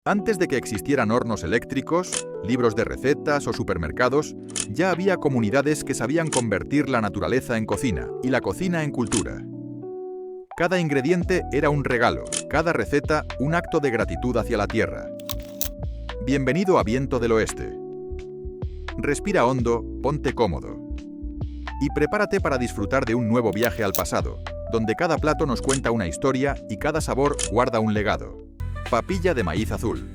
Antes de que existieran hornos eléctricos, libros de recetas o supermercados, ya había comunidades que sabían convertir la naturaleza en cocina y la cocina en cultura. Cada ingrediente era un regalo, cada receta un acto de gratitud hacia la tierra. Bienvenido a Viento del Oeste. Respira hondo, ponte cómodo. Y prepárate para disfrutar de un nuevo viaje al pasado, donde cada plato nos cuenta una historia y cada sabor guarda un legado. Papilla de maíz azul.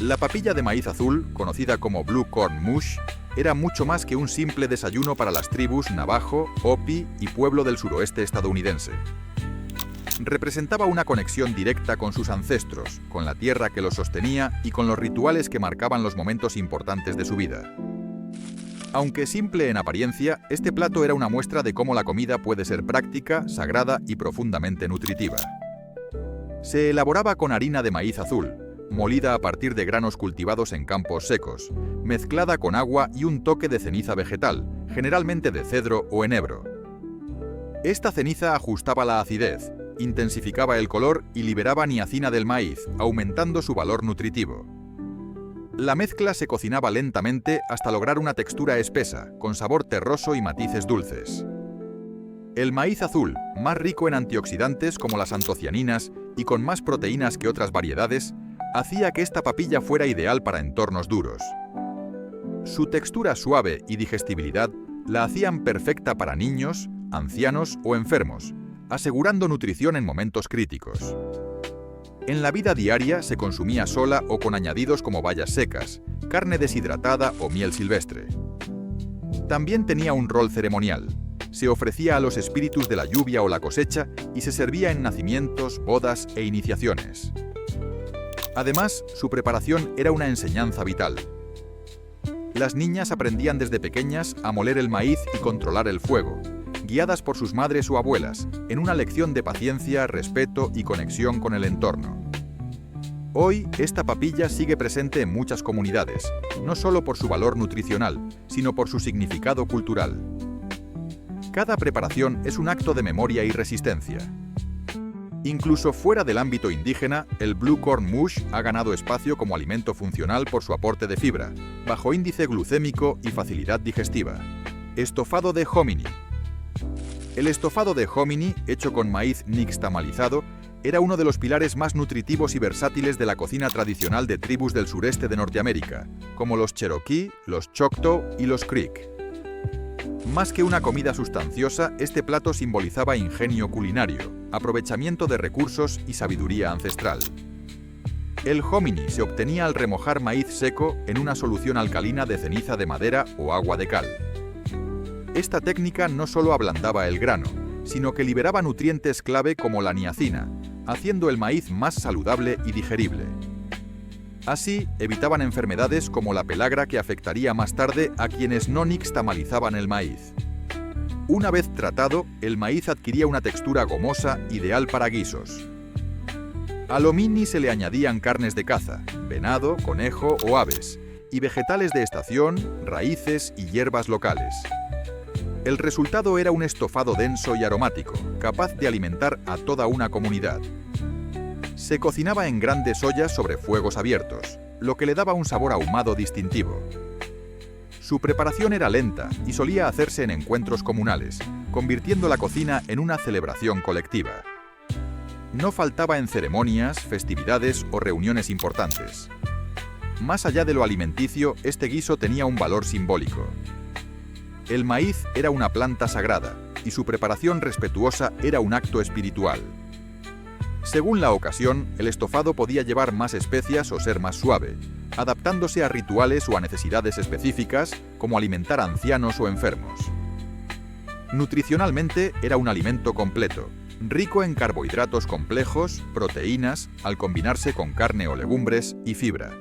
La papilla de maíz azul, conocida como Blue Corn Mush, era mucho más que un simple desayuno para las tribus Navajo, Hopi y pueblo del suroeste estadounidense. Representaba una conexión directa con sus ancestros, con la tierra que los sostenía y con los rituales que marcaban los momentos importantes de su vida. Aunque simple en apariencia, este plato era una muestra de cómo la comida puede ser práctica, sagrada y profundamente nutritiva. Se elaboraba con harina de maíz azul, molida a partir de granos cultivados en campos secos, mezclada con agua y un toque de ceniza vegetal, generalmente de cedro o enebro. Esta ceniza ajustaba la acidez, intensificaba el color y liberaba niacina del maíz, aumentando su valor nutritivo. La mezcla se cocinaba lentamente hasta lograr una textura espesa, con sabor terroso y matices dulces. El maíz azul, más rico en antioxidantes como las antocianinas y con más proteínas que otras variedades, hacía que esta papilla fuera ideal para entornos duros. Su textura suave y digestibilidad la hacían perfecta para niños, ancianos o enfermos, asegurando nutrición en momentos críticos. En la vida diaria se consumía sola o con añadidos como bayas secas, carne deshidratada o miel silvestre. También tenía un rol ceremonial. Se ofrecía a los espíritus de la lluvia o la cosecha y se servía en nacimientos, bodas e iniciaciones. Además, su preparación era una enseñanza vital. Las niñas aprendían desde pequeñas a moler el maíz y controlar el fuego, guiadas por sus madres o abuelas, en una lección de paciencia, respeto y conexión con el entorno. Hoy, esta papilla sigue presente en muchas comunidades, no solo por su valor nutricional, sino por su significado cultural. Cada preparación es un acto de memoria y resistencia. Incluso fuera del ámbito indígena, el Blue Corn Mush ha ganado espacio como alimento funcional por su aporte de fibra, bajo índice glucémico y facilidad digestiva. Estofado de hominy. El estofado de hominy, hecho con maíz nixtamalizado, era uno de los pilares más nutritivos y versátiles de la cocina tradicional de tribus del sureste de Norteamérica, como los Cherokee, los Choctaw y los Creek. Más que una comida sustanciosa, este plato simbolizaba ingenio culinario, aprovechamiento de recursos y sabiduría ancestral. El hominy se obtenía al remojar maíz seco en una solución alcalina de ceniza de madera o agua de cal. Esta técnica no solo ablandaba el grano, sino que liberaba nutrientes clave como la niacina, haciendo el maíz más saludable y digerible. Así, evitaban enfermedades como la pelagra que afectaría más tarde a quienes no nixtamalizaban el maíz. Una vez tratado, el maíz adquiría una textura gomosa ideal para guisos. Al hominy se le añadían carnes de caza, venado, conejo o aves, y vegetales de estación, raíces y hierbas locales. El resultado era un estofado denso y aromático, capaz de alimentar a toda una comunidad. Se cocinaba en grandes ollas sobre fuegos abiertos, lo que le daba un sabor ahumado distintivo. Su preparación era lenta y solía hacerse en encuentros comunales, convirtiendo la cocina en una celebración colectiva. No faltaba en ceremonias, festividades o reuniones importantes. Más allá de lo alimenticio, este guiso tenía un valor simbólico. El maíz era una planta sagrada y su preparación respetuosa era un acto espiritual. Según la ocasión, el estofado podía llevar más especias o ser más suave, adaptándose a rituales o a necesidades específicas, como alimentar a ancianos o enfermos. Nutricionalmente era un alimento completo, rico en carbohidratos complejos, proteínas, al combinarse con carne o legumbres y fibra.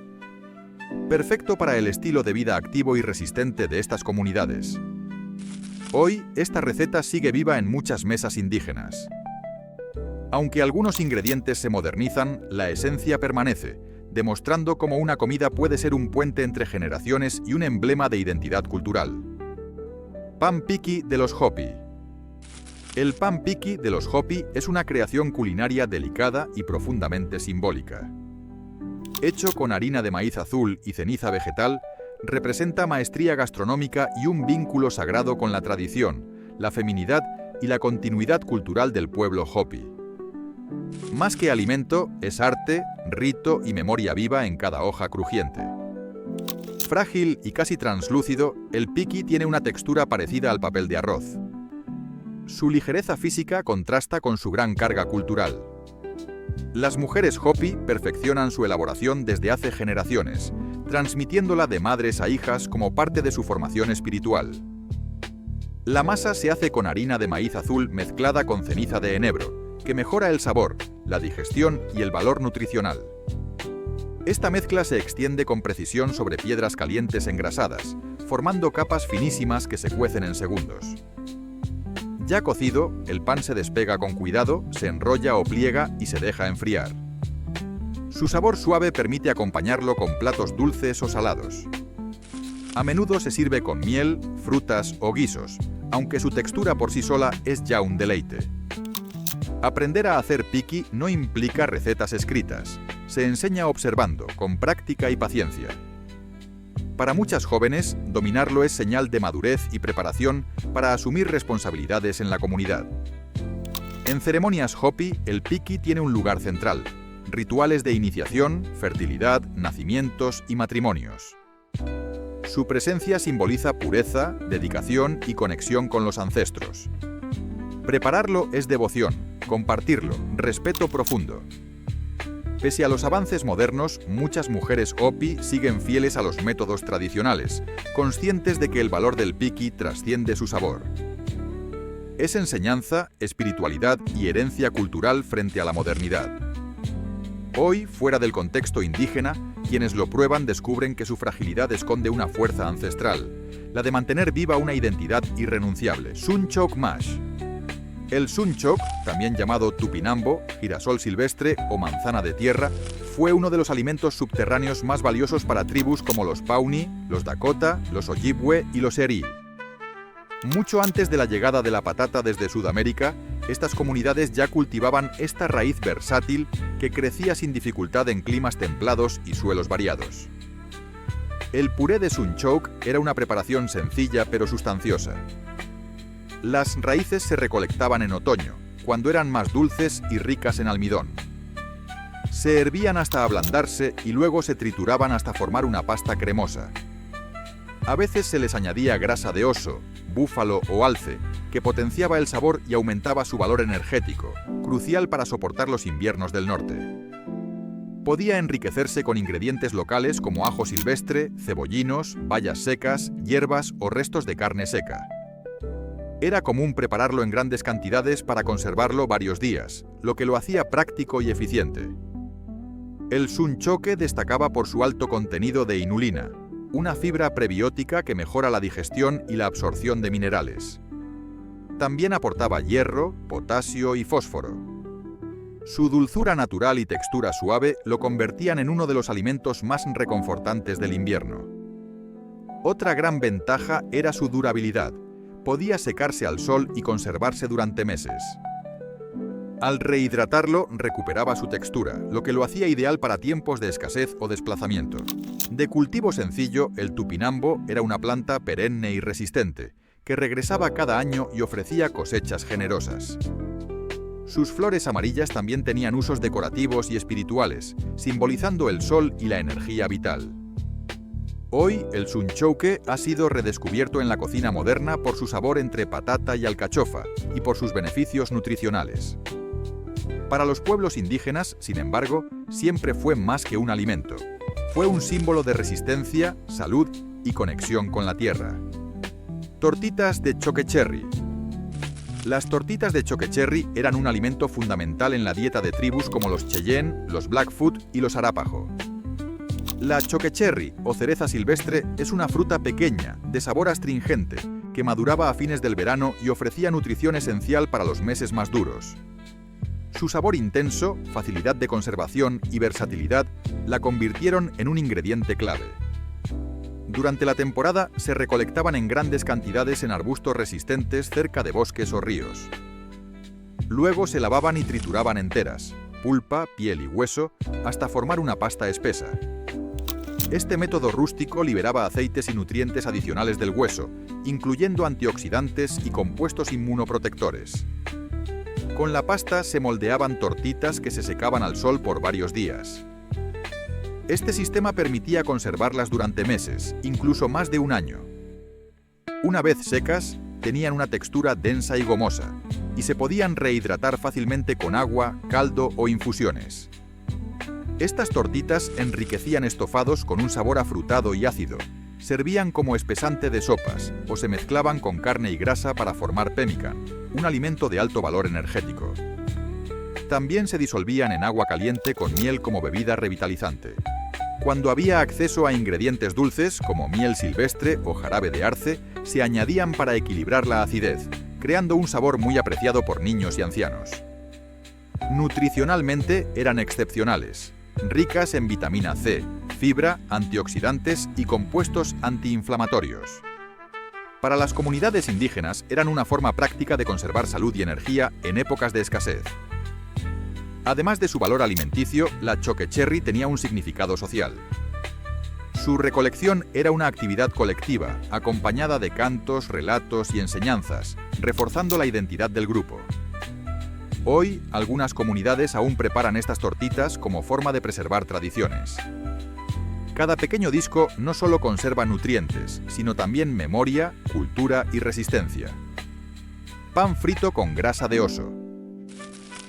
Perfecto para el estilo de vida activo y resistente de estas comunidades. Hoy, esta receta sigue viva en muchas mesas indígenas. Aunque algunos ingredientes se modernizan, la esencia permanece, demostrando cómo una comida puede ser un puente entre generaciones y un emblema de identidad cultural. Pan Piki de los Hopi. El pan piki de los Hopi es una creación culinaria delicada y profundamente simbólica. hecho con harina de maíz azul y ceniza vegetal, representa maestría gastronómica y un vínculo sagrado con la tradición, la feminidad y la continuidad cultural del pueblo Hopi. Más que alimento, es arte, rito y memoria viva en cada hoja crujiente. Frágil y casi translúcido, el piqui tiene una textura parecida al papel de arroz. Su ligereza física contrasta con su gran carga cultural. Las mujeres Hopi perfeccionan su elaboración desde hace generaciones, transmitiéndola de madres a hijas como parte de su formación espiritual. La masa se hace con harina de maíz azul mezclada con ceniza de enebro, que mejora el sabor, la digestión y el valor nutricional. Esta mezcla se extiende con precisión sobre piedras calientes engrasadas, formando capas finísimas que se cuecen en segundos. Ya cocido, el pan se despega con cuidado, se enrolla o pliega y se deja enfriar. Su sabor suave permite acompañarlo con platos dulces o salados. A menudo se sirve con miel, frutas o guisos, aunque su textura por sí sola es ya un deleite. Aprender a hacer piqui no implica recetas escritas. Se enseña observando, con práctica y paciencia. Para muchas jóvenes, dominarlo es señal de madurez y preparación para asumir responsabilidades en la comunidad. En ceremonias Hopi, el piqui tiene un lugar central: rituales de iniciación, fertilidad, nacimientos y matrimonios. Su presencia simboliza pureza, dedicación y conexión con los ancestros. Prepararlo es devoción, compartirlo, respeto profundo. Pese a los avances modernos, muchas mujeres Hopi siguen fieles a los métodos tradicionales, conscientes de que el valor del piqui trasciende su sabor. Es enseñanza, espiritualidad y herencia cultural frente a la modernidad. Hoy, fuera del contexto indígena, quienes lo prueban descubren que su fragilidad esconde una fuerza ancestral, la de mantener viva una identidad irrenunciable. Sunchok Mash. El sunchok, también llamado tupinambo, girasol silvestre o manzana de tierra, fue uno de los alimentos subterráneos más valiosos para tribus como los Pawnee, los Dakota, los Ojibwe y los Erie. Mucho antes de la llegada de la patata desde Sudamérica, estas comunidades ya cultivaban esta raíz versátil que crecía sin dificultad en climas templados y suelos variados. El puré de sunchok era una preparación sencilla pero sustanciosa. Las raíces se recolectaban en otoño, cuando eran más dulces y ricas en almidón. Se hervían hasta ablandarse y luego se trituraban hasta formar una pasta cremosa. A veces se les añadía grasa de oso, búfalo o alce, que potenciaba el sabor y aumentaba su valor energético, crucial para soportar los inviernos del norte. Podía enriquecerse con ingredientes locales como ajo silvestre, cebollinos, bayas secas, hierbas o restos de carne seca. Era común prepararlo en grandes cantidades para conservarlo varios días, lo que lo hacía práctico y eficiente. El sunchoke destacaba por su alto contenido de inulina, una fibra prebiótica que mejora la digestión y la absorción de minerales. También aportaba hierro, potasio y fósforo. Su dulzura natural y textura suave lo convertían en uno de los alimentos más reconfortantes del invierno. Otra gran ventaja era su durabilidad. Podía secarse al sol y conservarse durante meses. Al rehidratarlo, recuperaba su textura, lo que lo hacía ideal para tiempos de escasez o desplazamiento. De cultivo sencillo, el tupinambo era una planta perenne y resistente, que regresaba cada año y ofrecía cosechas generosas. Sus flores amarillas también tenían usos decorativos y espirituales, simbolizando el sol y la energía vital. Hoy, el sunchoke ha sido redescubierto en la cocina moderna por su sabor entre patata y alcachofa y por sus beneficios nutricionales. Para los pueblos indígenas, sin embargo, siempre fue más que un alimento. Fue un símbolo de resistencia, salud y conexión con la tierra. Tortitas de choquecherry. Las tortitas de choquecherry eran un alimento fundamental en la dieta de tribus como los Cheyenne, los Blackfoot y los Arapaho. La choquecherry, o cereza silvestre, es una fruta pequeña, de sabor astringente, que maduraba a fines del verano y ofrecía nutrición esencial para los meses más duros. Su sabor intenso, facilidad de conservación y versatilidad la convirtieron en un ingrediente clave. Durante la temporada se recolectaban en grandes cantidades en arbustos resistentes cerca de bosques o ríos. Luego se lavaban y trituraban enteras, pulpa, piel y hueso hasta formar una pasta espesa. Este método rústico liberaba aceites y nutrientes adicionales del hueso, incluyendo antioxidantes y compuestos inmunoprotectores. Con la pasta se moldeaban tortitas que se secaban al sol por varios días. Este sistema permitía conservarlas durante meses, incluso más de un año. Una vez secas, tenían una textura densa y gomosa, y se podían rehidratar fácilmente con agua, caldo o infusiones. Estas tortitas enriquecían estofados con un sabor afrutado y ácido, servían como espesante de sopas o se mezclaban con carne y grasa para formar pemmican, un alimento de alto valor energético. También se disolvían en agua caliente con miel como bebida revitalizante. Cuando había acceso a ingredientes dulces como miel silvestre o jarabe de arce, se añadían para equilibrar la acidez, creando un sabor muy apreciado por niños y ancianos. Nutricionalmente eran excepcionales, ricas en vitamina C, fibra, antioxidantes y compuestos antiinflamatorios. Para las comunidades indígenas eran una forma práctica de conservar salud y energía en épocas de escasez. Además de su valor alimenticio, la choquecherry tenía un significado social. Su recolección era una actividad colectiva, acompañada de cantos, relatos y enseñanzas, reforzando la identidad del grupo. Hoy, algunas comunidades aún preparan estas tortitas como forma de preservar tradiciones. Cada pequeño disco no solo conserva nutrientes, sino también memoria, cultura y resistencia. Pan frito con grasa de oso.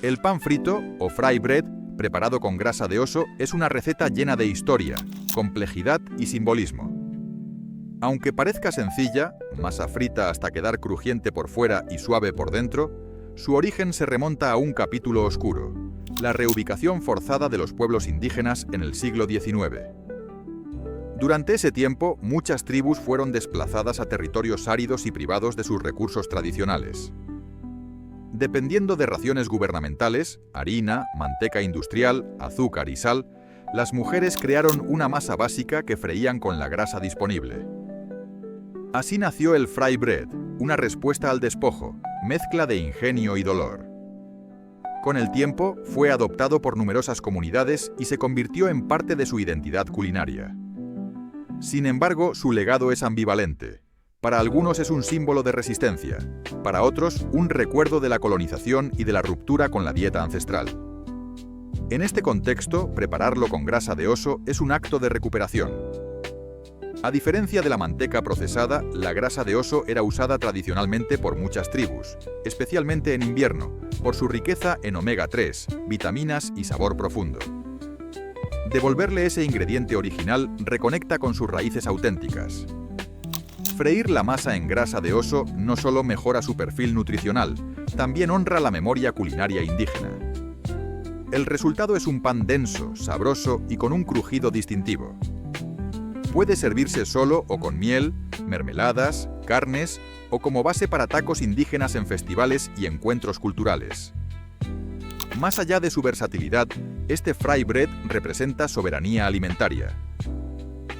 El pan frito, o fry bread, preparado con grasa de oso, es una receta llena de historia, complejidad y simbolismo. Aunque parezca sencilla, masa frita hasta quedar crujiente por fuera y suave por dentro, su origen se remonta a un capítulo oscuro, la reubicación forzada de los pueblos indígenas en el siglo XIX. Durante ese tiempo, muchas tribus fueron desplazadas a territorios áridos y privados de sus recursos tradicionales. Dependiendo de raciones gubernamentales, harina, manteca industrial, azúcar y sal, las mujeres crearon una masa básica que freían con la grasa disponible. Así nació el fry bread, una respuesta al despojo, mezcla de ingenio y dolor. Con el tiempo, fue adoptado por numerosas comunidades y se convirtió en parte de su identidad culinaria. Sin embargo, su legado es ambivalente. Para algunos es un símbolo de resistencia, para otros un recuerdo de la colonización y de la ruptura con la dieta ancestral. En este contexto, prepararlo con grasa de oso es un acto de recuperación. A diferencia de la manteca procesada, la grasa de oso era usada tradicionalmente por muchas tribus, especialmente en invierno, por su riqueza en omega 3, vitaminas y sabor profundo. Devolverle ese ingrediente original reconecta con sus raíces auténticas. Freír la masa en grasa de oso no solo mejora su perfil nutricional, también honra la memoria culinaria indígena. El resultado es un pan denso, sabroso y con un crujido distintivo. Puede servirse solo o con miel, mermeladas, carnes o como base para tacos indígenas en festivales y encuentros culturales. Más allá de su versatilidad, este fry bread representa soberanía alimentaria.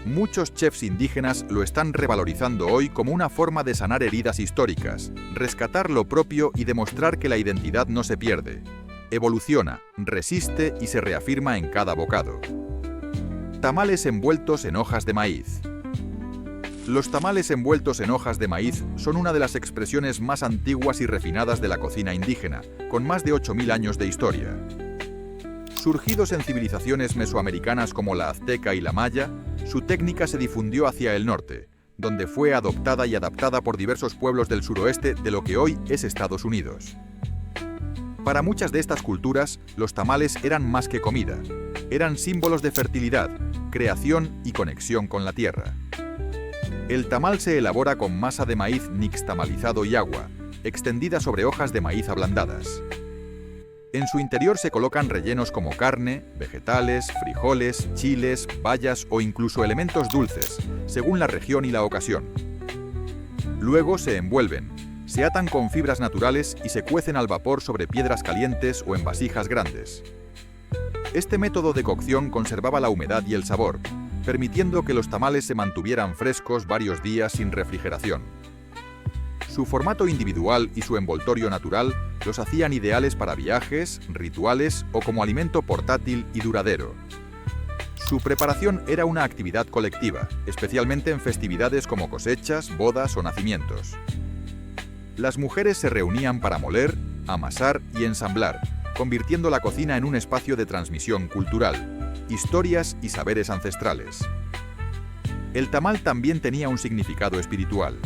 Muchos chefs indígenas lo están revalorizando hoy como una forma de sanar heridas históricas, rescatar lo propio y demostrar que la identidad no se pierde. Evoluciona, resiste y se reafirma en cada bocado. Tamales envueltos en hojas de maíz. Los tamales envueltos en hojas de maíz son una de las expresiones más antiguas y refinadas de la cocina indígena, con más de 8.000 años de historia. Surgidos en civilizaciones mesoamericanas como la azteca y la maya, su técnica se difundió hacia el norte, donde fue adoptada y adaptada por diversos pueblos del suroeste de lo que hoy es Estados Unidos. Para muchas de estas culturas, los tamales eran más que comida, eran símbolos de fertilidad, creación y conexión con la tierra. El tamal se elabora con masa de maíz nixtamalizado y agua, extendida sobre hojas de maíz ablandadas. En su interior se colocan rellenos como carne, vegetales, frijoles, chiles, bayas o incluso elementos dulces, según la región y la ocasión. Luego se envuelven, se atan con fibras naturales y se cuecen al vapor sobre piedras calientes o en vasijas grandes. Este método de cocción conservaba la humedad y el sabor, permitiendo que los tamales se mantuvieran frescos varios días sin refrigeración. Su formato individual y su envoltorio natural los hacían ideales para viajes, rituales o como alimento portátil y duradero. Su preparación era una actividad colectiva, especialmente en festividades como cosechas, bodas o nacimientos. Las mujeres se reunían para moler, amasar y ensamblar, convirtiendo la cocina en un espacio de transmisión cultural, historias y saberes ancestrales. El tamal también tenía un significado espiritual.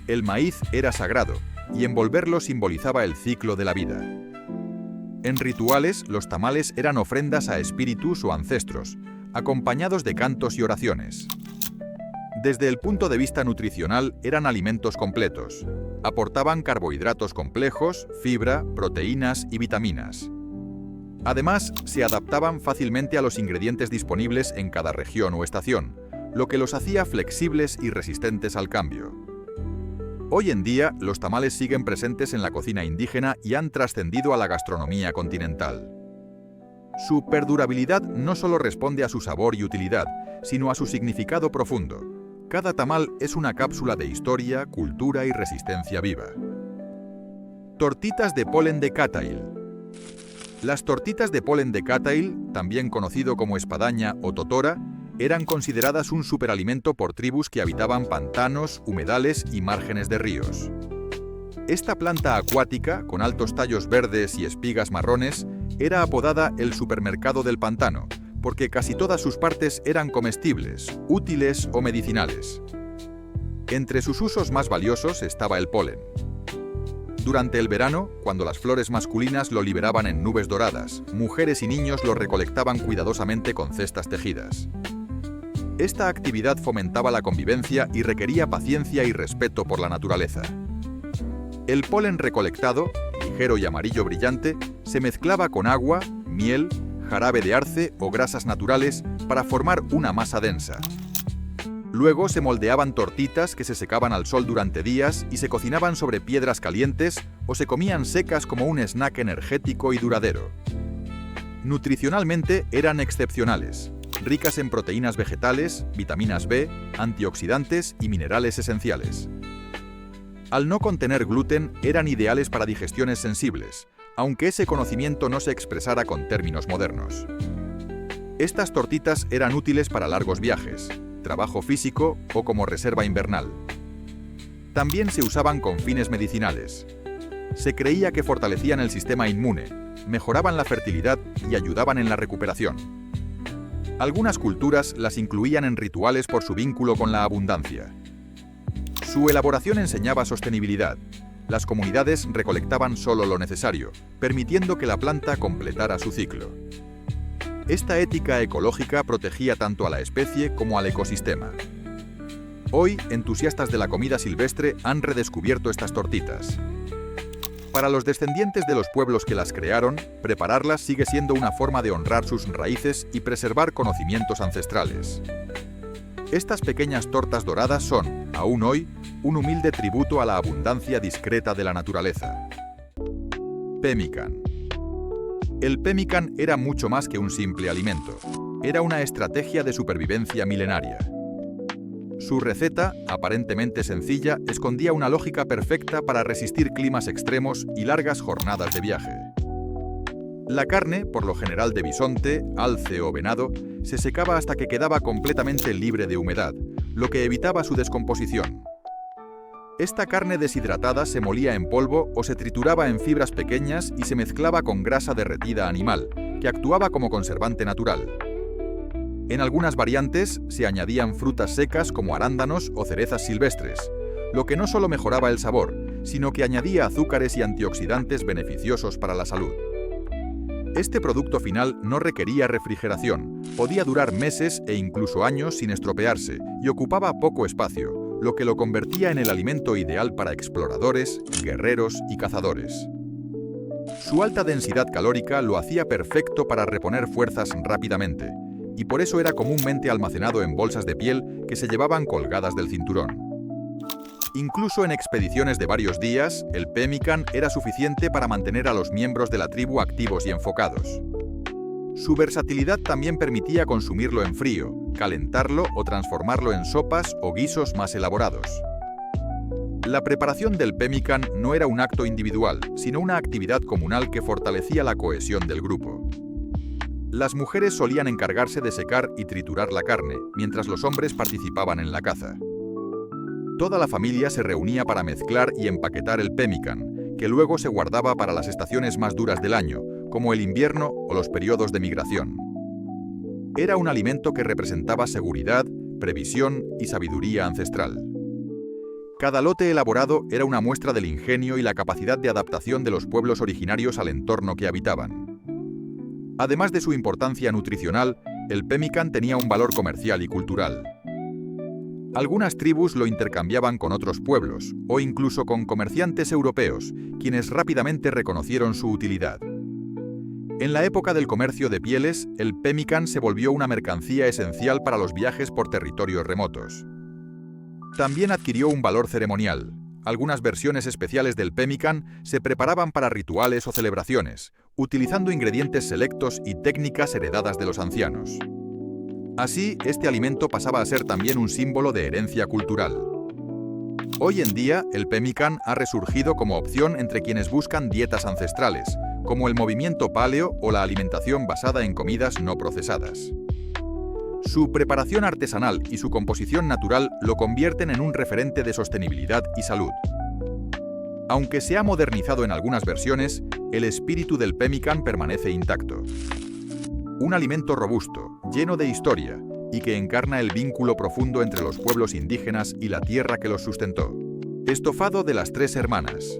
El maíz era sagrado, y envolverlo simbolizaba el ciclo de la vida. En rituales, los tamales eran ofrendas a espíritus o ancestros, acompañados de cantos y oraciones. Desde el punto de vista nutricional, eran alimentos completos. Aportaban carbohidratos complejos, fibra, proteínas y vitaminas. Además, se adaptaban fácilmente a los ingredientes disponibles en cada región o estación, lo que los hacía flexibles y resistentes al cambio. Hoy en día, los tamales siguen presentes en la cocina indígena y han trascendido a la gastronomía continental. Su perdurabilidad no solo responde a su sabor y utilidad, sino a su significado profundo. Cada tamal es una cápsula de historia, cultura y resistencia viva. Tortitas de polen de Catail. Las tortitas de polen de Catail, también conocido como espadaña o totora, eran consideradas un superalimento por tribus que habitaban pantanos, humedales y márgenes de ríos. Esta planta acuática, con altos tallos verdes y espigas marrones, era apodada el supermercado del pantano, porque casi todas sus partes eran comestibles, útiles o medicinales. Entre sus usos más valiosos estaba el polen. Durante el verano, cuando las flores masculinas lo liberaban en nubes doradas, mujeres y niños lo recolectaban cuidadosamente con cestas tejidas. Esta actividad fomentaba la convivencia y requería paciencia y respeto por la naturaleza. El polen recolectado, ligero y amarillo brillante, se mezclaba con agua, miel, jarabe de arce o grasas naturales para formar una masa densa. Luego se moldeaban tortitas que se secaban al sol durante días y se cocinaban sobre piedras calientes o se comían secas como un snack energético y duradero. Nutricionalmente eran excepcionales, ricas en proteínas vegetales, vitaminas B, antioxidantes y minerales esenciales. Al no contener gluten, eran ideales para digestiones sensibles, aunque ese conocimiento no se expresara con términos modernos. Estas tortitas eran útiles para largos viajes, trabajo físico o como reserva invernal. También se usaban con fines medicinales. Se creía que fortalecían el sistema inmune, mejoraban la fertilidad y ayudaban en la recuperación. Algunas culturas las incluían en rituales por su vínculo con la abundancia. Su elaboración enseñaba sostenibilidad. Las comunidades recolectaban solo lo necesario, permitiendo que la planta completara su ciclo. Esta ética ecológica protegía tanto a la especie como al ecosistema. Hoy, entusiastas de la comida silvestre han redescubierto estas tortitas. Para los descendientes de los pueblos que las crearon, prepararlas sigue siendo una forma de honrar sus raíces y preservar conocimientos ancestrales. Estas pequeñas tortas doradas son, aún hoy, un humilde tributo a la abundancia discreta de la naturaleza. Pemmican. El pemmican era mucho más que un simple alimento. Era una estrategia de supervivencia milenaria. Su receta, aparentemente sencilla, escondía una lógica perfecta para resistir climas extremos y largas jornadas de viaje. La carne, por lo general de bisonte, alce o venado, se secaba hasta que quedaba completamente libre de humedad, lo que evitaba su descomposición. Esta carne deshidratada se molía en polvo o se trituraba en fibras pequeñas y se mezclaba con grasa derretida animal, que actuaba como conservante natural. En algunas variantes se añadían frutas secas como arándanos o cerezas silvestres, lo que no solo mejoraba el sabor, sino que añadía azúcares y antioxidantes beneficiosos para la salud. Este producto final no requería refrigeración, podía durar meses e incluso años sin estropearse y ocupaba poco espacio, lo que lo convertía en el alimento ideal para exploradores, guerreros y cazadores. Su alta densidad calórica lo hacía perfecto para reponer fuerzas rápidamente, y por eso era comúnmente almacenado en bolsas de piel que se llevaban colgadas del cinturón. Incluso en expediciones de varios días, el pemmican era suficiente para mantener a los miembros de la tribu activos y enfocados. Su versatilidad también permitía consumirlo en frío, calentarlo o transformarlo en sopas o guisos más elaborados. La preparación del pemmican no era un acto individual, sino una actividad comunal que fortalecía la cohesión del grupo. Las mujeres solían encargarse de secar y triturar la carne, mientras los hombres participaban en la caza. Toda la familia se reunía para mezclar y empaquetar el pemmican, que luego se guardaba para las estaciones más duras del año, como el invierno o los periodos de migración. Era un alimento que representaba seguridad, previsión y sabiduría ancestral. Cada lote elaborado era una muestra del ingenio y la capacidad de adaptación de los pueblos originarios al entorno que habitaban. Además de su importancia nutricional, el pemmican tenía un valor comercial y cultural. Algunas tribus lo intercambiaban con otros pueblos, o incluso con comerciantes europeos, quienes rápidamente reconocieron su utilidad. En la época del comercio de pieles, el pemmican se volvió una mercancía esencial para los viajes por territorios remotos. También adquirió un valor ceremonial. Algunas versiones especiales del pemmican se preparaban para rituales o celebraciones, utilizando ingredientes selectos y técnicas heredadas de los ancianos. Así, este alimento pasaba a ser también un símbolo de herencia cultural. Hoy en día, el pemmican ha resurgido como opción entre quienes buscan dietas ancestrales, como el movimiento paleo o la alimentación basada en comidas no procesadas. Su preparación artesanal y su composición natural lo convierten en un referente de sostenibilidad y salud. Aunque se ha modernizado en algunas versiones, el espíritu del pemmican permanece intacto. Un alimento robusto, lleno de historia, y que encarna el vínculo profundo entre los pueblos indígenas y la tierra que los sustentó. Estofado de las tres hermanas.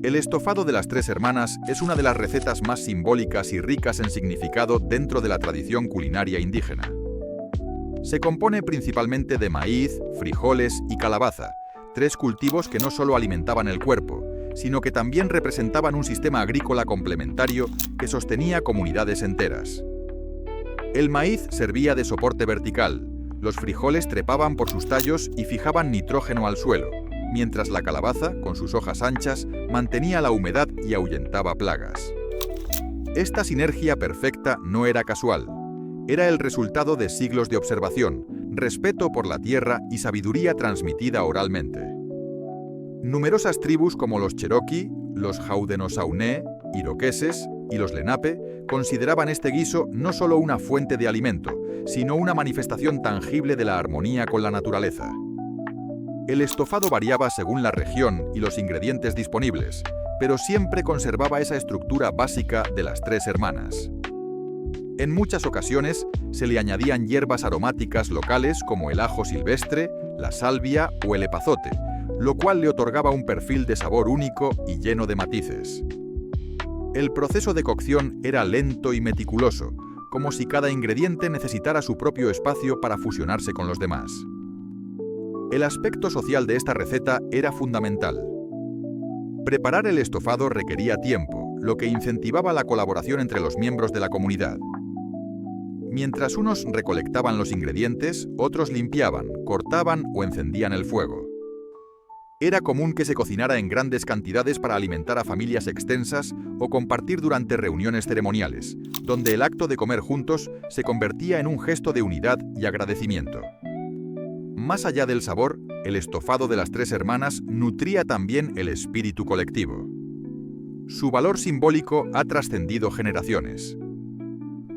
El estofado de las tres hermanas es una de las recetas más simbólicas y ricas en significado dentro de la tradición culinaria indígena. Se compone principalmente de maíz, frijoles y calabaza, tres cultivos que no solo alimentaban el cuerpo, sino que también representaban un sistema agrícola complementario que sostenía comunidades enteras. El maíz servía de soporte vertical, los frijoles trepaban por sus tallos y fijaban nitrógeno al suelo, mientras la calabaza, con sus hojas anchas, mantenía la humedad y ahuyentaba plagas. Esta sinergia perfecta no era casual. Era el resultado de siglos de observación, respeto por la tierra y sabiduría transmitida oralmente. Numerosas tribus como los Cherokee, los Haudenosaunee, iroqueses y los Lenape consideraban este guiso no solo una fuente de alimento, sino una manifestación tangible de la armonía con la naturaleza. El estofado variaba según la región y los ingredientes disponibles, pero siempre conservaba esa estructura básica de las tres hermanas. En muchas ocasiones se le añadían hierbas aromáticas locales como el ajo silvestre, la salvia o el epazote, lo cual le otorgaba un perfil de sabor único y lleno de matices. El proceso de cocción era lento y meticuloso, como si cada ingrediente necesitara su propio espacio para fusionarse con los demás. El aspecto social de esta receta era fundamental. Preparar el estofado requería tiempo, lo que incentivaba la colaboración entre los miembros de la comunidad. Mientras unos recolectaban los ingredientes, otros limpiaban, cortaban o encendían el fuego. Era común que se cocinara en grandes cantidades para alimentar a familias extensas o compartir durante reuniones ceremoniales, donde el acto de comer juntos se convertía en un gesto de unidad y agradecimiento. Más allá del sabor, el estofado de las tres hermanas nutría también el espíritu colectivo. Su valor simbólico ha trascendido generaciones.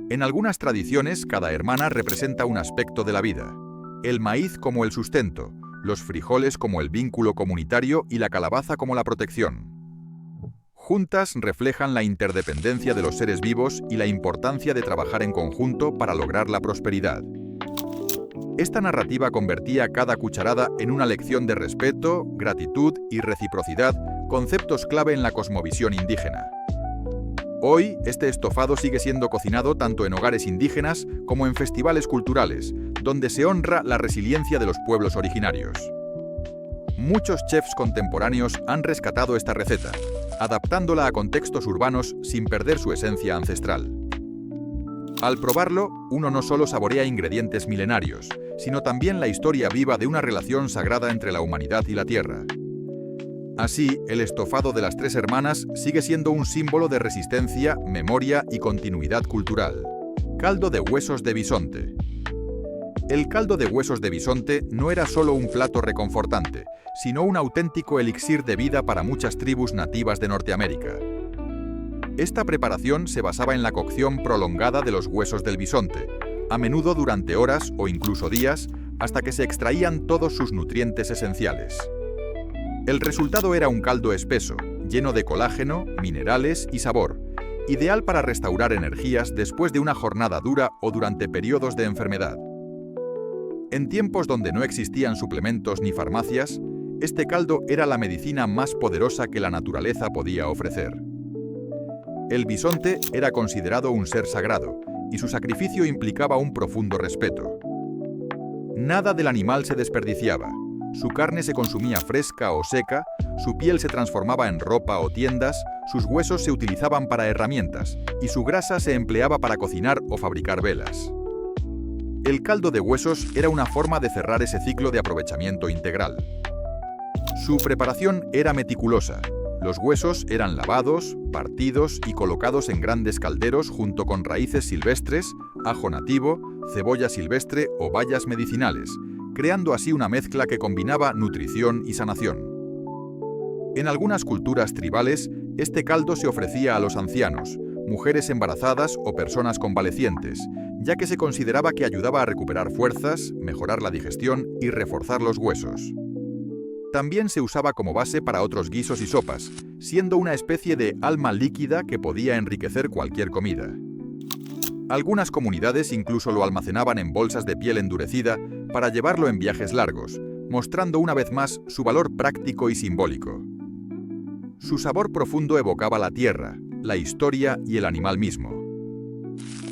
En algunas tradiciones, cada hermana representa un aspecto de la vida: el maíz como el sustento, los frijoles como el vínculo comunitario y la calabaza como la protección. Juntas reflejan la interdependencia de los seres vivos y la importancia de trabajar en conjunto para lograr la prosperidad. Esta narrativa convertía cada cucharada en una lección de respeto, gratitud y reciprocidad, conceptos clave en la cosmovisión indígena. Hoy, este estofado sigue siendo cocinado tanto en hogares indígenas como en festivales culturales, donde se honra la resiliencia de los pueblos originarios. Muchos chefs contemporáneos han rescatado esta receta, adaptándola a contextos urbanos sin perder su esencia ancestral. Al probarlo, uno no solo saborea ingredientes milenarios, sino también la historia viva de una relación sagrada entre la humanidad y la tierra. Así, el estofado de las tres hermanas sigue siendo un símbolo de resistencia, memoria y continuidad cultural. Caldo de huesos de bisonte. El caldo de huesos de bisonte no era solo un plato reconfortante, sino un auténtico elixir de vida para muchas tribus nativas de Norteamérica. Esta preparación se basaba en la cocción prolongada de los huesos del bisonte, a menudo durante horas o incluso días, hasta que se extraían todos sus nutrientes esenciales. El resultado era un caldo espeso, lleno de colágeno, minerales y sabor, ideal para restaurar energías después de una jornada dura o durante periodos de enfermedad. En tiempos donde no existían suplementos ni farmacias, este caldo era la medicina más poderosa que la naturaleza podía ofrecer. El bisonte era considerado un ser sagrado, y su sacrificio implicaba un profundo respeto. Nada del animal se desperdiciaba. Su carne se consumía fresca o seca, su piel se transformaba en ropa o tiendas, sus huesos se utilizaban para herramientas y su grasa se empleaba para cocinar o fabricar velas. El caldo de huesos era una forma de cerrar ese ciclo de aprovechamiento integral. Su preparación era meticulosa. Los huesos eran lavados, partidos y colocados en grandes calderos junto con raíces silvestres, ajo nativo, cebolla silvestre o bayas medicinales, creando así una mezcla que combinaba nutrición y sanación. En algunas culturas tribales, este caldo se ofrecía a los ancianos, mujeres embarazadas o personas convalecientes, ya que se consideraba que ayudaba a recuperar fuerzas, mejorar la digestión y reforzar los huesos. También se usaba como base para otros guisos y sopas, siendo una especie de alma líquida que podía enriquecer cualquier comida. Algunas comunidades incluso lo almacenaban en bolsas de piel endurecida para llevarlo en viajes largos, mostrando una vez más su valor práctico y simbólico. Su sabor profundo evocaba la tierra, la historia y el animal mismo.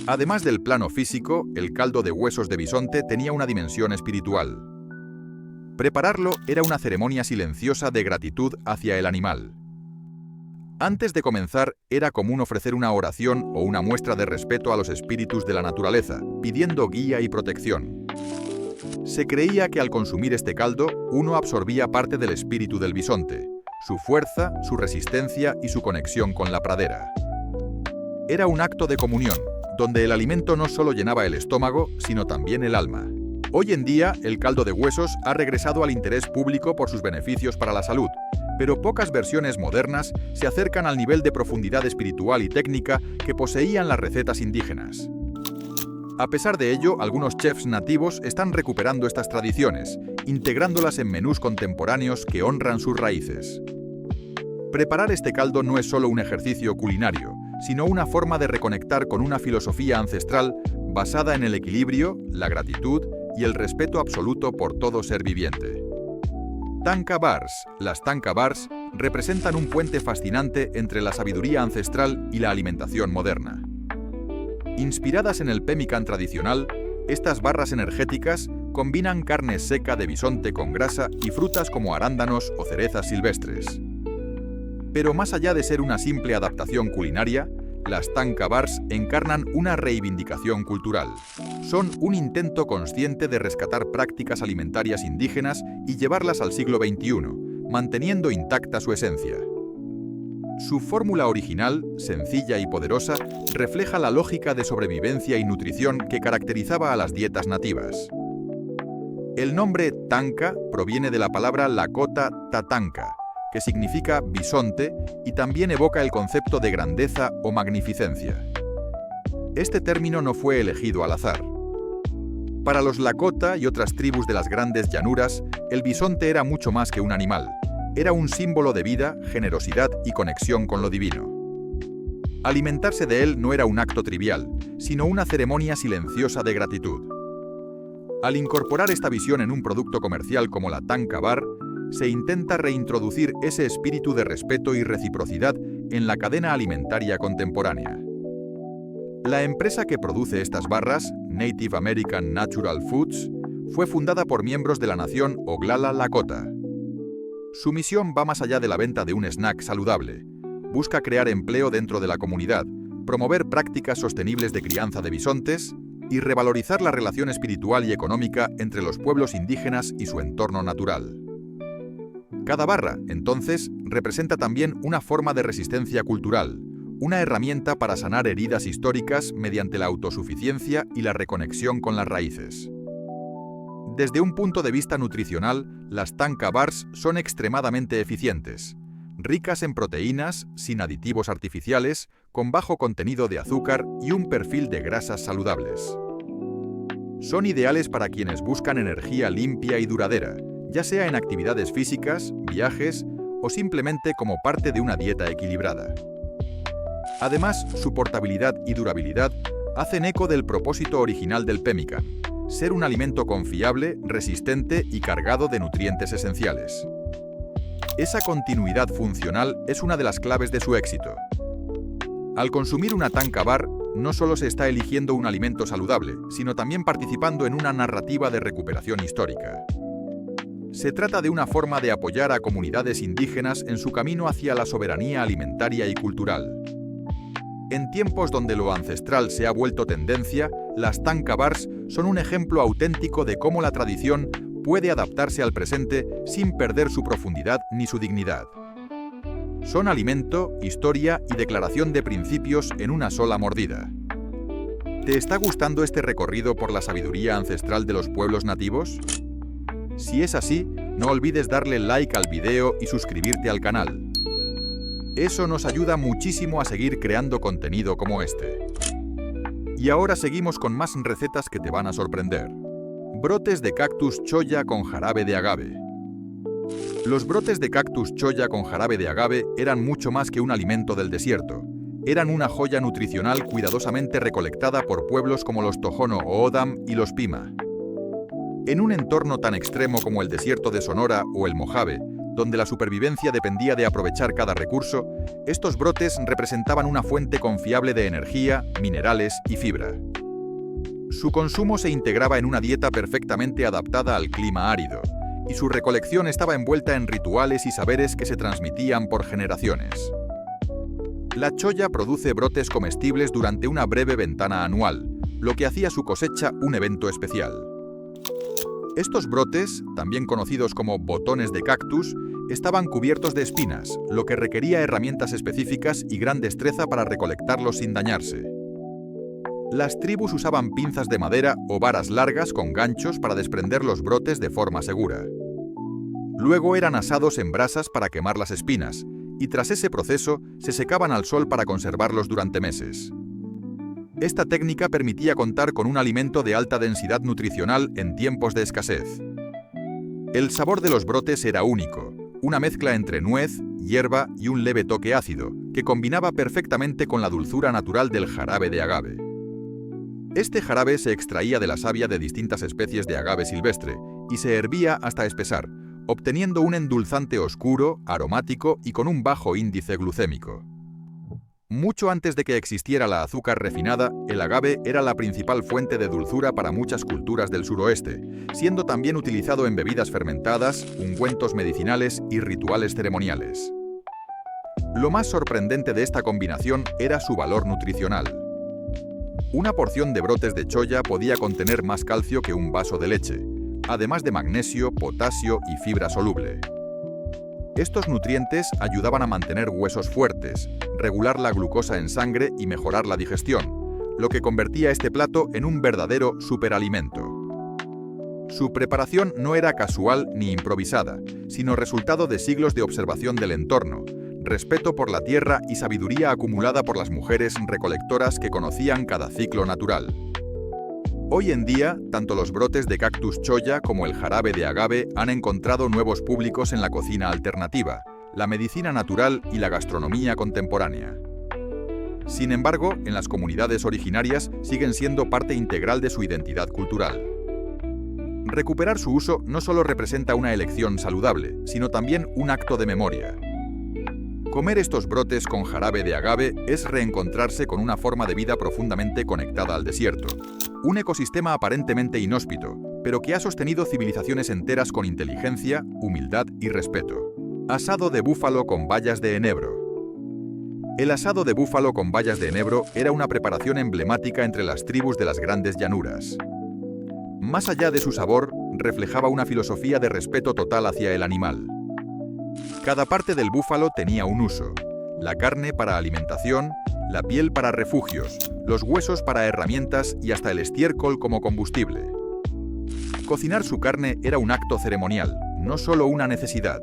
Además del plano físico, el caldo de huesos de bisonte tenía una dimensión espiritual. Prepararlo era una ceremonia silenciosa de gratitud hacia el animal. Antes de comenzar, era común ofrecer una oración o una muestra de respeto a los espíritus de la naturaleza, pidiendo guía y protección. Se creía que al consumir este caldo, uno absorbía parte del espíritu del bisonte, su fuerza, su resistencia y su conexión con la pradera. Era un acto de comunión, donde el alimento no solo llenaba el estómago, sino también el alma. Hoy en día, el caldo de huesos ha regresado al interés público por sus beneficios para la salud, pero pocas versiones modernas se acercan al nivel de profundidad espiritual y técnica que poseían las recetas indígenas. A pesar de ello, algunos chefs nativos están recuperando estas tradiciones, integrándolas en menús contemporáneos que honran sus raíces. Preparar este caldo no es solo un ejercicio culinario, sino una forma de reconectar con una filosofía ancestral basada en el equilibrio, la gratitud y el respeto absoluto por todo ser viviente. Tanka Bars. Las Tanka Bars representan un puente fascinante entre la sabiduría ancestral y la alimentación moderna. Inspiradas en el pemmican tradicional, estas barras energéticas combinan carne seca de bisonte con grasa y frutas como arándanos o cerezas silvestres. Pero más allá de ser una simple adaptación culinaria, las Tanka Bars encarnan una reivindicación cultural. Son un intento consciente de rescatar prácticas alimentarias indígenas y llevarlas al siglo XXI, manteniendo intacta su esencia. Su fórmula original, sencilla y poderosa, refleja la lógica de sobrevivencia y nutrición que caracterizaba a las dietas nativas. El nombre Tanka proviene de la palabra lakota tatanka, que significa bisonte y también evoca el concepto de grandeza o magnificencia. Este término no fue elegido al azar. Para los Lakota y otras tribus de las grandes llanuras, el bisonte era mucho más que un animal. Era un símbolo de vida, generosidad y conexión con lo divino. Alimentarse de él no era un acto trivial, sino una ceremonia silenciosa de gratitud. Al incorporar esta visión en un producto comercial como la Tanka Bar, se intenta reintroducir ese espíritu de respeto y reciprocidad en la cadena alimentaria contemporánea. La empresa que produce estas barras, Native American Natural Foods, fue fundada por miembros de la nación Oglala Lakota. Su misión va más allá de la venta de un snack saludable. Busca crear empleo dentro de la comunidad, promover prácticas sostenibles de crianza de bisontes y revalorizar la relación espiritual y económica entre los pueblos indígenas y su entorno natural. Cada barra, entonces, representa también una forma de resistencia cultural, una herramienta para sanar heridas históricas mediante la autosuficiencia y la reconexión con las raíces. Desde un punto de vista nutricional, las Tanka Bars son extremadamente eficientes, ricas en proteínas, sin aditivos artificiales, con bajo contenido de azúcar y un perfil de grasas saludables. Son ideales para quienes buscan energía limpia y duradera, ya sea en actividades físicas, viajes o simplemente como parte de una dieta equilibrada. Además, su portabilidad y durabilidad hacen eco del propósito original del pemmican: ser un alimento confiable, resistente y cargado de nutrientes esenciales. Esa continuidad funcional es una de las claves de su éxito. Al consumir una Tanka Bar, no solo se está eligiendo un alimento saludable, sino también participando en una narrativa de recuperación histórica. Se trata de una forma de apoyar a comunidades indígenas en su camino hacia la soberanía alimentaria y cultural. En tiempos donde lo ancestral se ha vuelto tendencia, las Tanka Bars son un ejemplo auténtico de cómo la tradición puede adaptarse al presente sin perder su profundidad ni su dignidad. Son alimento, historia y declaración de principios en una sola mordida. ¿Te está gustando este recorrido por la sabiduría ancestral de los pueblos nativos? Si es así, no olvides darle like al video y suscribirte al canal. Eso nos ayuda muchísimo a seguir creando contenido como este. Y ahora seguimos con más recetas que te van a sorprender. Brotes de cactus cholla con jarabe de agave. Los brotes de cactus cholla con jarabe de agave eran mucho más que un alimento del desierto. Eran una joya nutricional cuidadosamente recolectada por pueblos como los Tohono O'odham y los Pima. En un entorno tan extremo como el desierto de Sonora o el Mojave, donde la supervivencia dependía de aprovechar cada recurso, estos brotes representaban una fuente confiable de energía, minerales y fibra. Su consumo se integraba en una dieta perfectamente adaptada al clima árido, y su recolección estaba envuelta en rituales y saberes que se transmitían por generaciones. La cholla produce brotes comestibles durante una breve ventana anual, lo que hacía su cosecha un evento especial. Estos brotes, también conocidos como botones de cactus, estaban cubiertos de espinas, lo que requería herramientas específicas y gran destreza para recolectarlos sin dañarse. Las tribus usaban pinzas de madera o varas largas con ganchos para desprender los brotes de forma segura. Luego eran asados en brasas para quemar las espinas, y tras ese proceso se secaban al sol para conservarlos durante meses. Esta técnica permitía contar con un alimento de alta densidad nutricional en tiempos de escasez. El sabor de los brotes era único, una mezcla entre nuez, hierba y un leve toque ácido, que combinaba perfectamente con la dulzura natural del jarabe de agave. Este jarabe se extraía de la savia de distintas especies de agave silvestre y se hervía hasta espesar, obteniendo un endulzante oscuro, aromático y con un bajo índice glucémico. Mucho antes de que existiera la azúcar refinada, el agave era la principal fuente de dulzura para muchas culturas del suroeste, siendo también utilizado en bebidas fermentadas, ungüentos medicinales y rituales ceremoniales. Lo más sorprendente de esta combinación era su valor nutricional. Una porción de brotes de cholla podía contener más calcio que un vaso de leche, además de magnesio, potasio y fibra soluble. Estos nutrientes ayudaban a mantener huesos fuertes, regular la glucosa en sangre y mejorar la digestión, lo que convertía este plato en un verdadero superalimento. Su preparación no era casual ni improvisada, sino resultado de siglos de observación del entorno, respeto por la tierra y sabiduría acumulada por las mujeres recolectoras que conocían cada ciclo natural. Hoy en día, tanto los brotes de cactus cholla como el jarabe de agave han encontrado nuevos públicos en la cocina alternativa, la medicina natural y la gastronomía contemporánea. Sin embargo, en las comunidades originarias siguen siendo parte integral de su identidad cultural. Recuperar su uso no solo representa una elección saludable, sino también un acto de memoria. Comer estos brotes con jarabe de agave es reencontrarse con una forma de vida profundamente conectada al desierto. Un ecosistema aparentemente inhóspito, pero que ha sostenido civilizaciones enteras con inteligencia, humildad y respeto. Asado de búfalo con bayas de enebro. El asado de búfalo con bayas de enebro era una preparación emblemática entre las tribus de las grandes llanuras. Más allá de su sabor, reflejaba una filosofía de respeto total hacia el animal. Cada parte del búfalo tenía un uso: la carne para alimentación, la piel para refugios, los huesos para herramientas y hasta el estiércol como combustible. Cocinar su carne era un acto ceremonial, no solo una necesidad.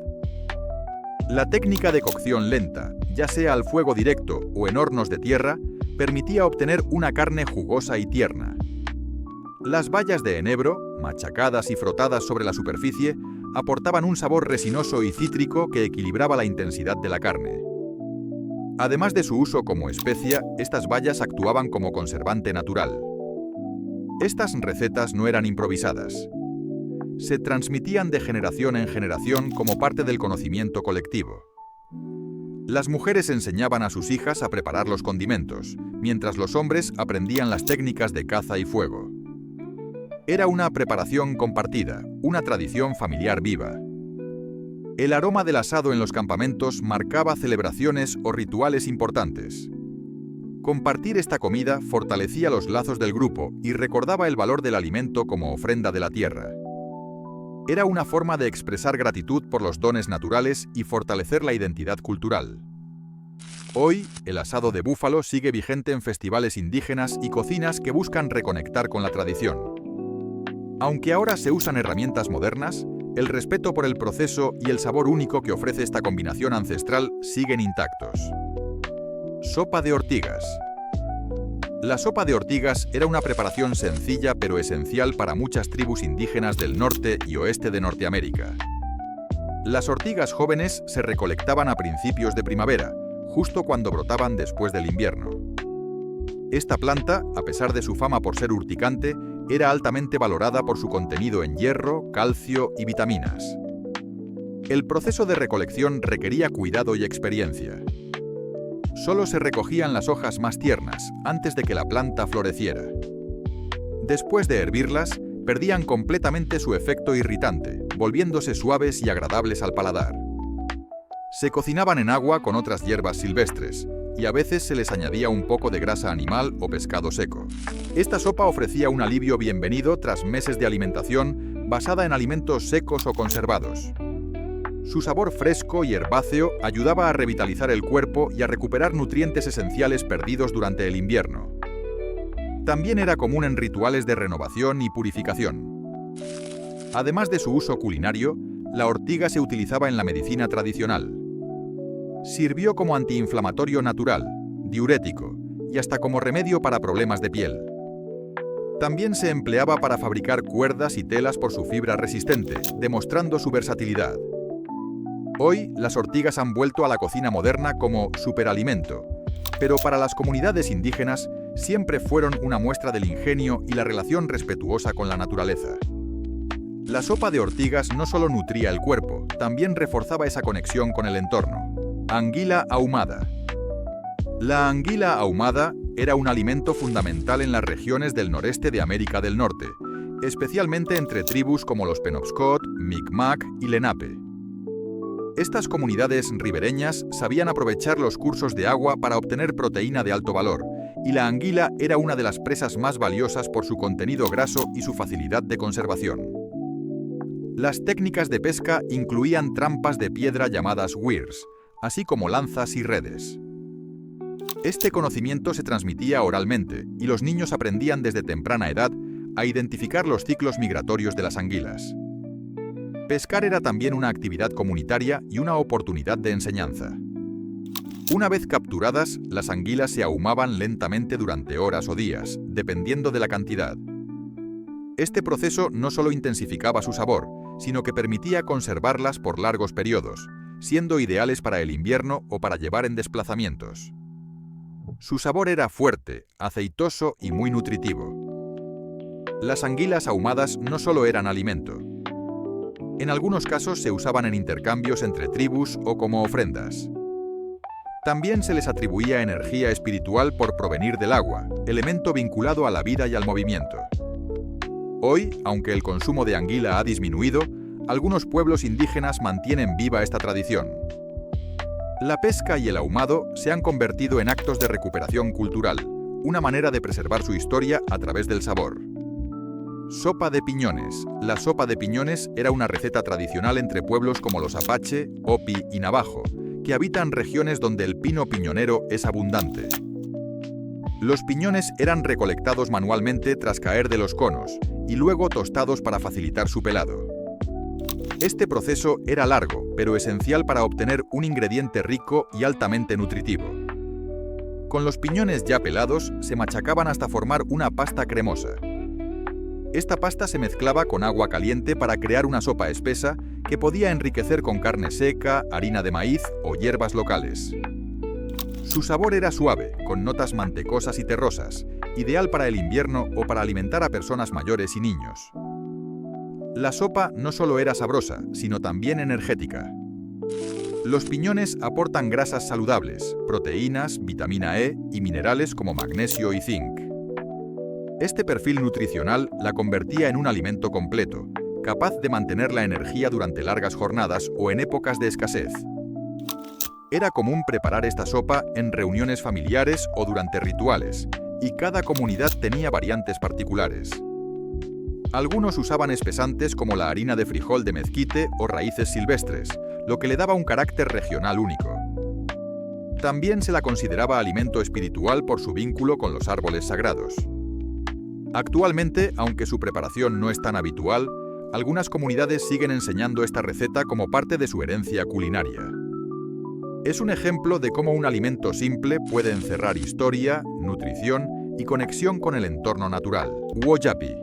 La técnica de cocción lenta, ya sea al fuego directo o en hornos de tierra, permitía obtener una carne jugosa y tierna. Las bayas de enebro, machacadas y frotadas sobre la superficie, aportaban un sabor resinoso y cítrico que equilibraba la intensidad de la carne. Además de su uso como especia, estas bayas actuaban como conservante natural. Estas recetas no eran improvisadas. Se transmitían de generación en generación como parte del conocimiento colectivo. Las mujeres enseñaban a sus hijas a preparar los condimentos, mientras los hombres aprendían las técnicas de caza y fuego. Era una preparación compartida, una tradición familiar viva. El aroma del asado en los campamentos marcaba celebraciones o rituales importantes. Compartir esta comida fortalecía los lazos del grupo y recordaba el valor del alimento como ofrenda de la tierra. Era una forma de expresar gratitud por los dones naturales y fortalecer la identidad cultural. Hoy, el asado de búfalo sigue vigente en festivales indígenas y cocinas que buscan reconectar con la tradición. Aunque ahora se usan herramientas modernas, el respeto por el proceso y el sabor único que ofrece esta combinación ancestral siguen intactos. Sopa de ortigas. La sopa de ortigas era una preparación sencilla pero esencial para muchas tribus indígenas del norte y oeste de Norteamérica. Las ortigas jóvenes se recolectaban a principios de primavera, justo cuando brotaban después del invierno. Esta planta, a pesar de su fama por ser urticante, era altamente valorada por su contenido en hierro, calcio y vitaminas. El proceso de recolección requería cuidado y experiencia. Solo se recogían las hojas más tiernas antes de que la planta floreciera. Después de hervirlas, perdían completamente su efecto irritante, volviéndose suaves y agradables al paladar. Se cocinaban en agua con otras hierbas silvestres, y a veces se les añadía un poco de grasa animal o pescado seco. Esta sopa ofrecía un alivio bienvenido tras meses de alimentación basada en alimentos secos o conservados. Su sabor fresco y herbáceo ayudaba a revitalizar el cuerpo y a recuperar nutrientes esenciales perdidos durante el invierno. También era común en rituales de renovación y purificación. Además de su uso culinario, la ortiga se utilizaba en la medicina tradicional. Sirvió como antiinflamatorio natural, diurético y hasta como remedio para problemas de piel. También se empleaba para fabricar cuerdas y telas por su fibra resistente, demostrando su versatilidad. Hoy, las ortigas han vuelto a la cocina moderna como superalimento, pero para las comunidades indígenas siempre fueron una muestra del ingenio y la relación respetuosa con la naturaleza. La sopa de ortigas no solo nutría el cuerpo, también reforzaba esa conexión con el entorno. Anguila ahumada. La anguila ahumada era un alimento fundamental en las regiones del noreste de América del Norte, especialmente entre tribus como los Penobscot, Micmac y Lenape. Estas comunidades ribereñas sabían aprovechar los cursos de agua para obtener proteína de alto valor, y la anguila era una de las presas más valiosas por su contenido graso y su facilidad de conservación. Las técnicas de pesca incluían trampas de piedra llamadas weirs, así como lanzas y redes. Este conocimiento se transmitía oralmente, y los niños aprendían desde temprana edad a identificar los ciclos migratorios de las anguilas. Pescar era también una actividad comunitaria y una oportunidad de enseñanza. Una vez capturadas, las anguilas se ahumaban lentamente durante horas o días, dependiendo de la cantidad. Este proceso no solo intensificaba su sabor, sino que permitía conservarlas por largos periodos, siendo ideales para el invierno o para llevar en desplazamientos. Su sabor era fuerte, aceitoso y muy nutritivo. Las anguilas ahumadas no solo eran alimento. En algunos casos se usaban en intercambios entre tribus o como ofrendas. También se les atribuía energía espiritual por provenir del agua, elemento vinculado a la vida y al movimiento. Hoy, aunque el consumo de anguila ha disminuido, algunos pueblos indígenas mantienen viva esta tradición. La pesca y el ahumado se han convertido en actos de recuperación cultural, una manera de preservar su historia a través del sabor. Sopa de piñones. La sopa de piñones era una receta tradicional entre pueblos como los Apache, Hopi y Navajo, que habitan regiones donde el pino piñonero es abundante. Los piñones eran recolectados manualmente tras caer de los conos, y luego tostados para facilitar su pelado. Este proceso era largo, pero esencial para obtener un ingrediente rico y altamente nutritivo. Con los piñones ya pelados, se machacaban hasta formar una pasta cremosa. Esta pasta se mezclaba con agua caliente para crear una sopa espesa que podía enriquecer con carne seca, harina de maíz o hierbas locales. Su sabor era suave, con notas mantecosas y terrosas, ideal para el invierno o para alimentar a personas mayores y niños. La sopa no solo era sabrosa, sino también energética. Los piñones aportan grasas saludables, proteínas, vitamina E y minerales como magnesio y zinc. Este perfil nutricional la convertía en un alimento completo, capaz de mantener la energía durante largas jornadas o en épocas de escasez. Era común preparar esta sopa en reuniones familiares o durante rituales, y cada comunidad tenía variantes particulares. Algunos usaban espesantes como la harina de frijol de mezquite o raíces silvestres, lo que le daba un carácter regional único. También se la consideraba alimento espiritual por su vínculo con los árboles sagrados. Actualmente, aunque su preparación no es tan habitual, algunas comunidades siguen enseñando esta receta como parte de su herencia culinaria. Es un ejemplo de cómo un alimento simple puede encerrar historia, nutrición y conexión con el entorno natural. Woyapi.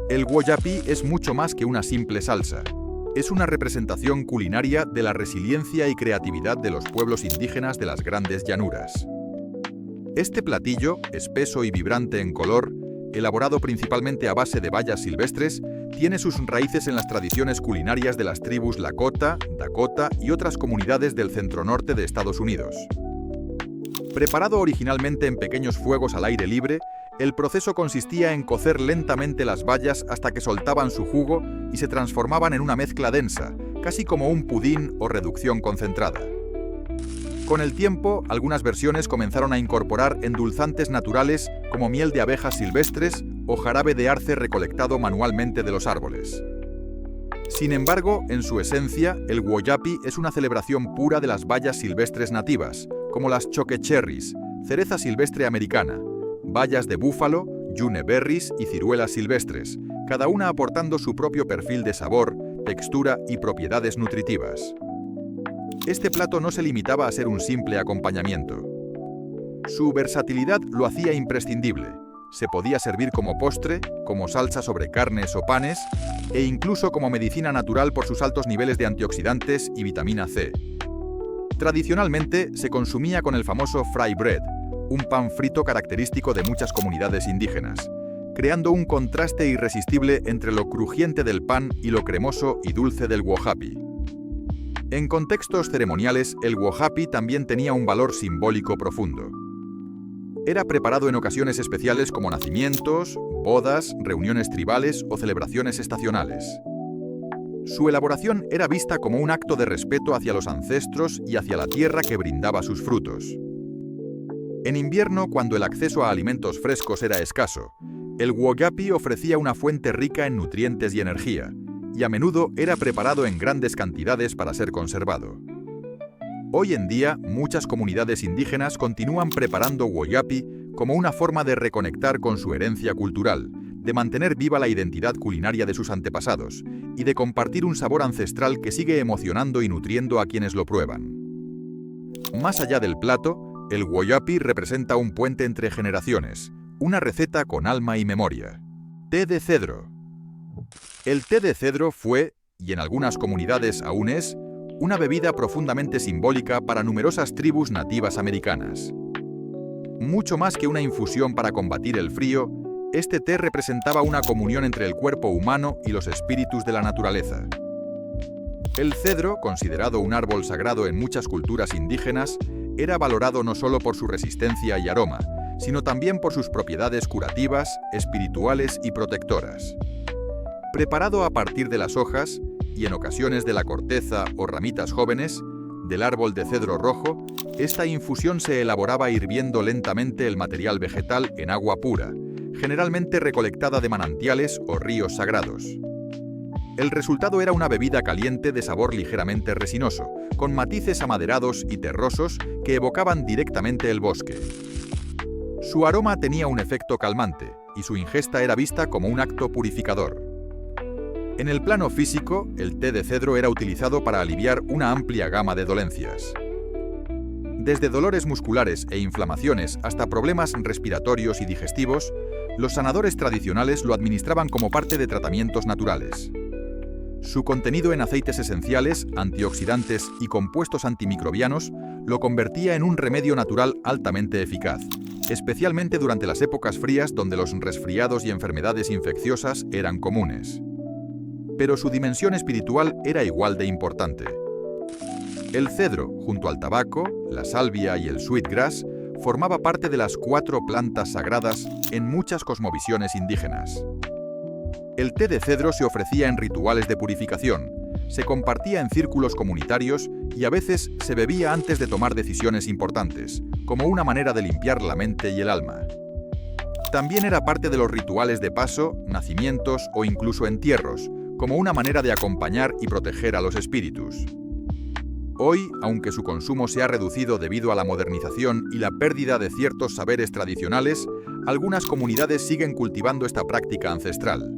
El woyapi es mucho más que una simple salsa. Es una representación culinaria de la resiliencia y creatividad de los pueblos indígenas de las grandes llanuras. Este platillo, espeso y vibrante en color, elaborado principalmente a base de bayas silvestres, tiene sus raíces en las tradiciones culinarias de las tribus Lakota, Dakota y otras comunidades del centro-norte de Estados Unidos. Preparado originalmente en pequeños fuegos al aire libre, el proceso consistía en cocer lentamente las bayas hasta que soltaban su jugo y se transformaban en una mezcla densa, casi como un pudín o reducción concentrada. Con el tiempo, algunas versiones comenzaron a incorporar endulzantes naturales como miel de abejas silvestres o jarabe de arce recolectado manualmente de los árboles. Sin embargo, en su esencia, el woyapi es una celebración pura de las bayas silvestres nativas, como las choquecherries, cereza silvestre americana, bayas de búfalo, yune berries y ciruelas silvestres, cada una aportando su propio perfil de sabor, textura y propiedades nutritivas. Este plato no se limitaba a ser un simple acompañamiento. Su versatilidad lo hacía imprescindible. Se podía servir como postre, como salsa sobre carnes o panes, e incluso como medicina natural por sus altos niveles de antioxidantes y vitamina C. Tradicionalmente se consumía con el famoso fry bread, un pan frito característico de muchas comunidades indígenas, creando un contraste irresistible entre lo crujiente del pan y lo cremoso y dulce del wojapi. En contextos ceremoniales, el wojapi también tenía un valor simbólico profundo. Era preparado en ocasiones especiales como nacimientos, bodas, reuniones tribales o celebraciones estacionales. Su elaboración era vista como un acto de respeto hacia los ancestros y hacia la tierra que brindaba sus frutos. En invierno, cuando el acceso a alimentos frescos era escaso, el woyapi ofrecía una fuente rica en nutrientes y energía, y a menudo era preparado en grandes cantidades para ser conservado. Hoy en día, muchas comunidades indígenas continúan preparando woyapi como una forma de reconectar con su herencia cultural, de mantener viva la identidad culinaria de sus antepasados y de compartir un sabor ancestral que sigue emocionando y nutriendo a quienes lo prueban. Más allá del plato, el woyapi representa un puente entre generaciones, una receta con alma y memoria. Té de cedro. El té de cedro fue, y en algunas comunidades aún es, una bebida profundamente simbólica para numerosas tribus nativas americanas. Mucho más que una infusión para combatir el frío, este té representaba una comunión entre el cuerpo humano y los espíritus de la naturaleza. El cedro, considerado un árbol sagrado en muchas culturas indígenas, era valorado no solo por su resistencia y aroma, sino también por sus propiedades curativas, espirituales y protectoras. Preparado a partir de las hojas, y en ocasiones de la corteza o ramitas jóvenes, del árbol de cedro rojo, esta infusión se elaboraba hirviendo lentamente el material vegetal en agua pura, generalmente recolectada de manantiales o ríos sagrados. El resultado era una bebida caliente de sabor ligeramente resinoso, con matices amaderados y terrosos que evocaban directamente el bosque. Su aroma tenía un efecto calmante, y su ingesta era vista como un acto purificador. En el plano físico, el té de cedro era utilizado para aliviar una amplia gama de dolencias. Desde dolores musculares e inflamaciones hasta problemas respiratorios y digestivos, los sanadores tradicionales lo administraban como parte de tratamientos naturales. Su contenido en aceites esenciales, antioxidantes y compuestos antimicrobianos lo convertía en un remedio natural altamente eficaz, especialmente durante las épocas frías donde los resfriados y enfermedades infecciosas eran comunes. Pero su dimensión espiritual era igual de importante. El cedro, junto al tabaco, la salvia y el sweetgrass, formaba parte de las 4 plantas sagradas en muchas cosmovisiones indígenas. El té de cedro se ofrecía en rituales de purificación, se compartía en círculos comunitarios y a veces se bebía antes de tomar decisiones importantes, como una manera de limpiar la mente y el alma. También era parte de los rituales de paso, nacimientos o incluso entierros, como una manera de acompañar y proteger a los espíritus. Hoy, aunque su consumo se ha reducido debido a la modernización y la pérdida de ciertos saberes tradicionales, algunas comunidades siguen cultivando esta práctica ancestral.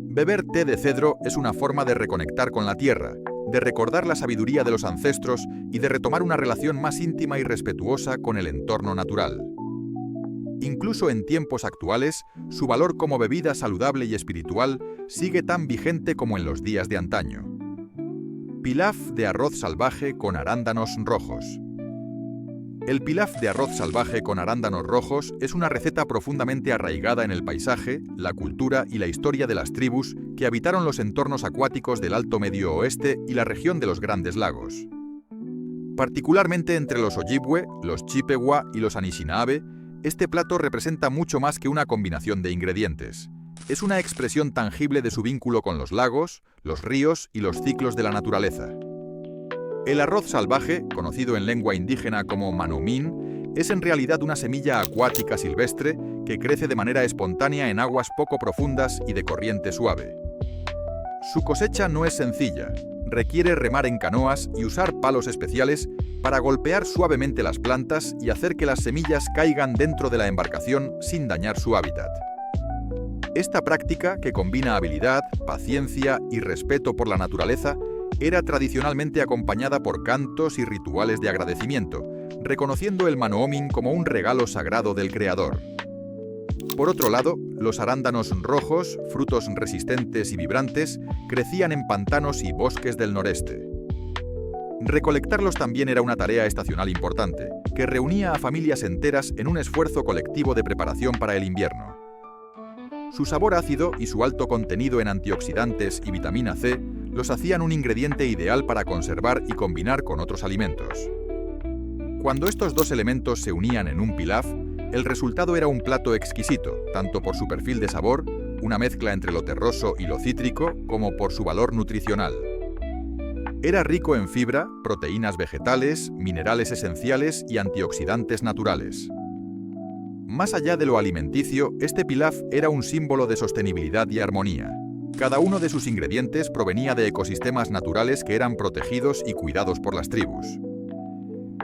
Beber té de cedro es una forma de reconectar con la tierra, de recordar la sabiduría de los ancestros y de retomar una relación más íntima y respetuosa con el entorno natural. Incluso en tiempos actuales, su valor como bebida saludable y espiritual sigue tan vigente como en los días de antaño. Pilaf de arroz salvaje con arándanos rojos. El pilaf de arroz salvaje con arándanos rojos es una receta profundamente arraigada en el paisaje, la cultura y la historia de las tribus que habitaron los entornos acuáticos del Alto Medio Oeste y la región de los Grandes Lagos. Particularmente entre los Ojibwe, los Chippewa y los Anishinaabe, este plato representa mucho más que una combinación de ingredientes. Es una expresión tangible de su vínculo con los lagos, los ríos y los ciclos de la naturaleza. El arroz salvaje, conocido en lengua indígena como manumín, es en realidad una semilla acuática silvestre que crece de manera espontánea en aguas poco profundas y de corriente suave. Su cosecha no es sencilla, requiere remar en canoas y usar palos especiales para golpear suavemente las plantas y hacer que las semillas caigan dentro de la embarcación sin dañar su hábitat. Esta práctica, que combina habilidad, paciencia y respeto por la naturaleza, era tradicionalmente acompañada por cantos y rituales de agradecimiento, reconociendo el manoomin como un regalo sagrado del Creador. Por otro lado, los arándanos rojos, frutos resistentes y vibrantes, crecían en pantanos y bosques del noreste. Recolectarlos también era una tarea estacional importante, que reunía a familias enteras en un esfuerzo colectivo de preparación para el invierno. Su sabor ácido y su alto contenido en antioxidantes y vitamina C los hacían un ingrediente ideal para conservar y combinar con otros alimentos. Cuando estos dos elementos se unían en un pilaf, el resultado era un plato exquisito, tanto por su perfil de sabor, una mezcla entre lo terroso y lo cítrico, como por su valor nutricional. Era rico en fibra, proteínas vegetales, minerales esenciales y antioxidantes naturales. Más allá de lo alimenticio, este pilaf era un símbolo de sostenibilidad y armonía. Cada uno de sus ingredientes provenía de ecosistemas naturales que eran protegidos y cuidados por las tribus.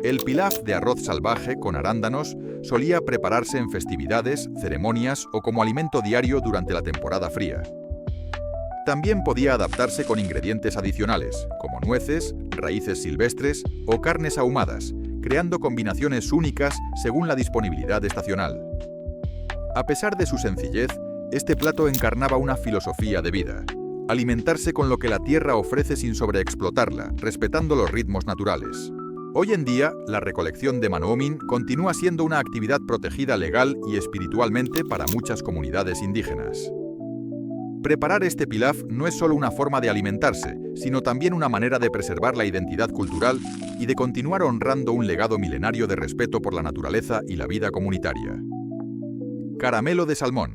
El pilaf de arroz salvaje con arándanos solía prepararse en festividades, ceremonias o como alimento diario durante la temporada fría. También podía adaptarse con ingredientes adicionales, como nueces, raíces silvestres o carnes ahumadas, creando combinaciones únicas según la disponibilidad estacional. A pesar de su sencillez, este plato encarnaba una filosofía de vida: alimentarse con lo que la tierra ofrece sin sobreexplotarla, respetando los ritmos naturales. Hoy en día, la recolección de manoomin continúa siendo una actividad protegida legal y espiritualmente para muchas comunidades indígenas. Preparar este pilaf no es solo una forma de alimentarse, sino también una manera de preservar la identidad cultural y de continuar honrando un legado milenario de respeto por la naturaleza y la vida comunitaria. Caramelo de salmón.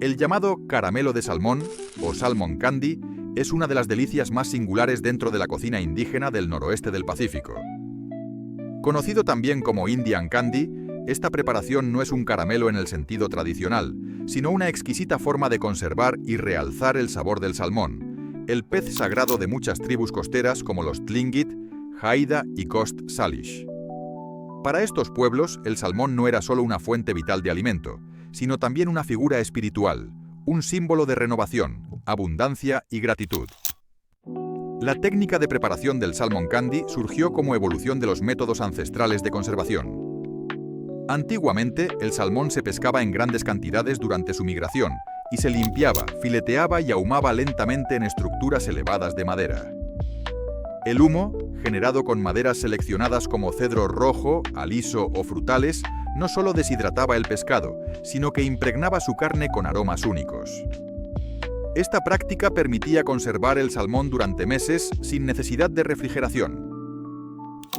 El llamado caramelo de salmón, o salmon candy, es una de las delicias más singulares dentro de la cocina indígena del noroeste del Pacífico. Conocido también como Indian candy, esta preparación no es un caramelo en el sentido tradicional, sino una exquisita forma de conservar y realzar el sabor del salmón, el pez sagrado de muchas tribus costeras como los Tlingit, Haida y Coast Salish. Para estos pueblos, el salmón no era solo una fuente vital de alimento, sino también una figura espiritual, un símbolo de renovación, abundancia y gratitud. La técnica de preparación del salmon candy surgió como evolución de los métodos ancestrales de conservación. Antiguamente, el salmón se pescaba en grandes cantidades durante su migración y se limpiaba, fileteaba y ahumaba lentamente en estructuras elevadas de madera. El humo, generado con maderas seleccionadas como cedro rojo, aliso o frutales, no solo deshidrataba el pescado, sino que impregnaba su carne con aromas únicos. Esta práctica permitía conservar el salmón durante meses sin necesidad de refrigeración.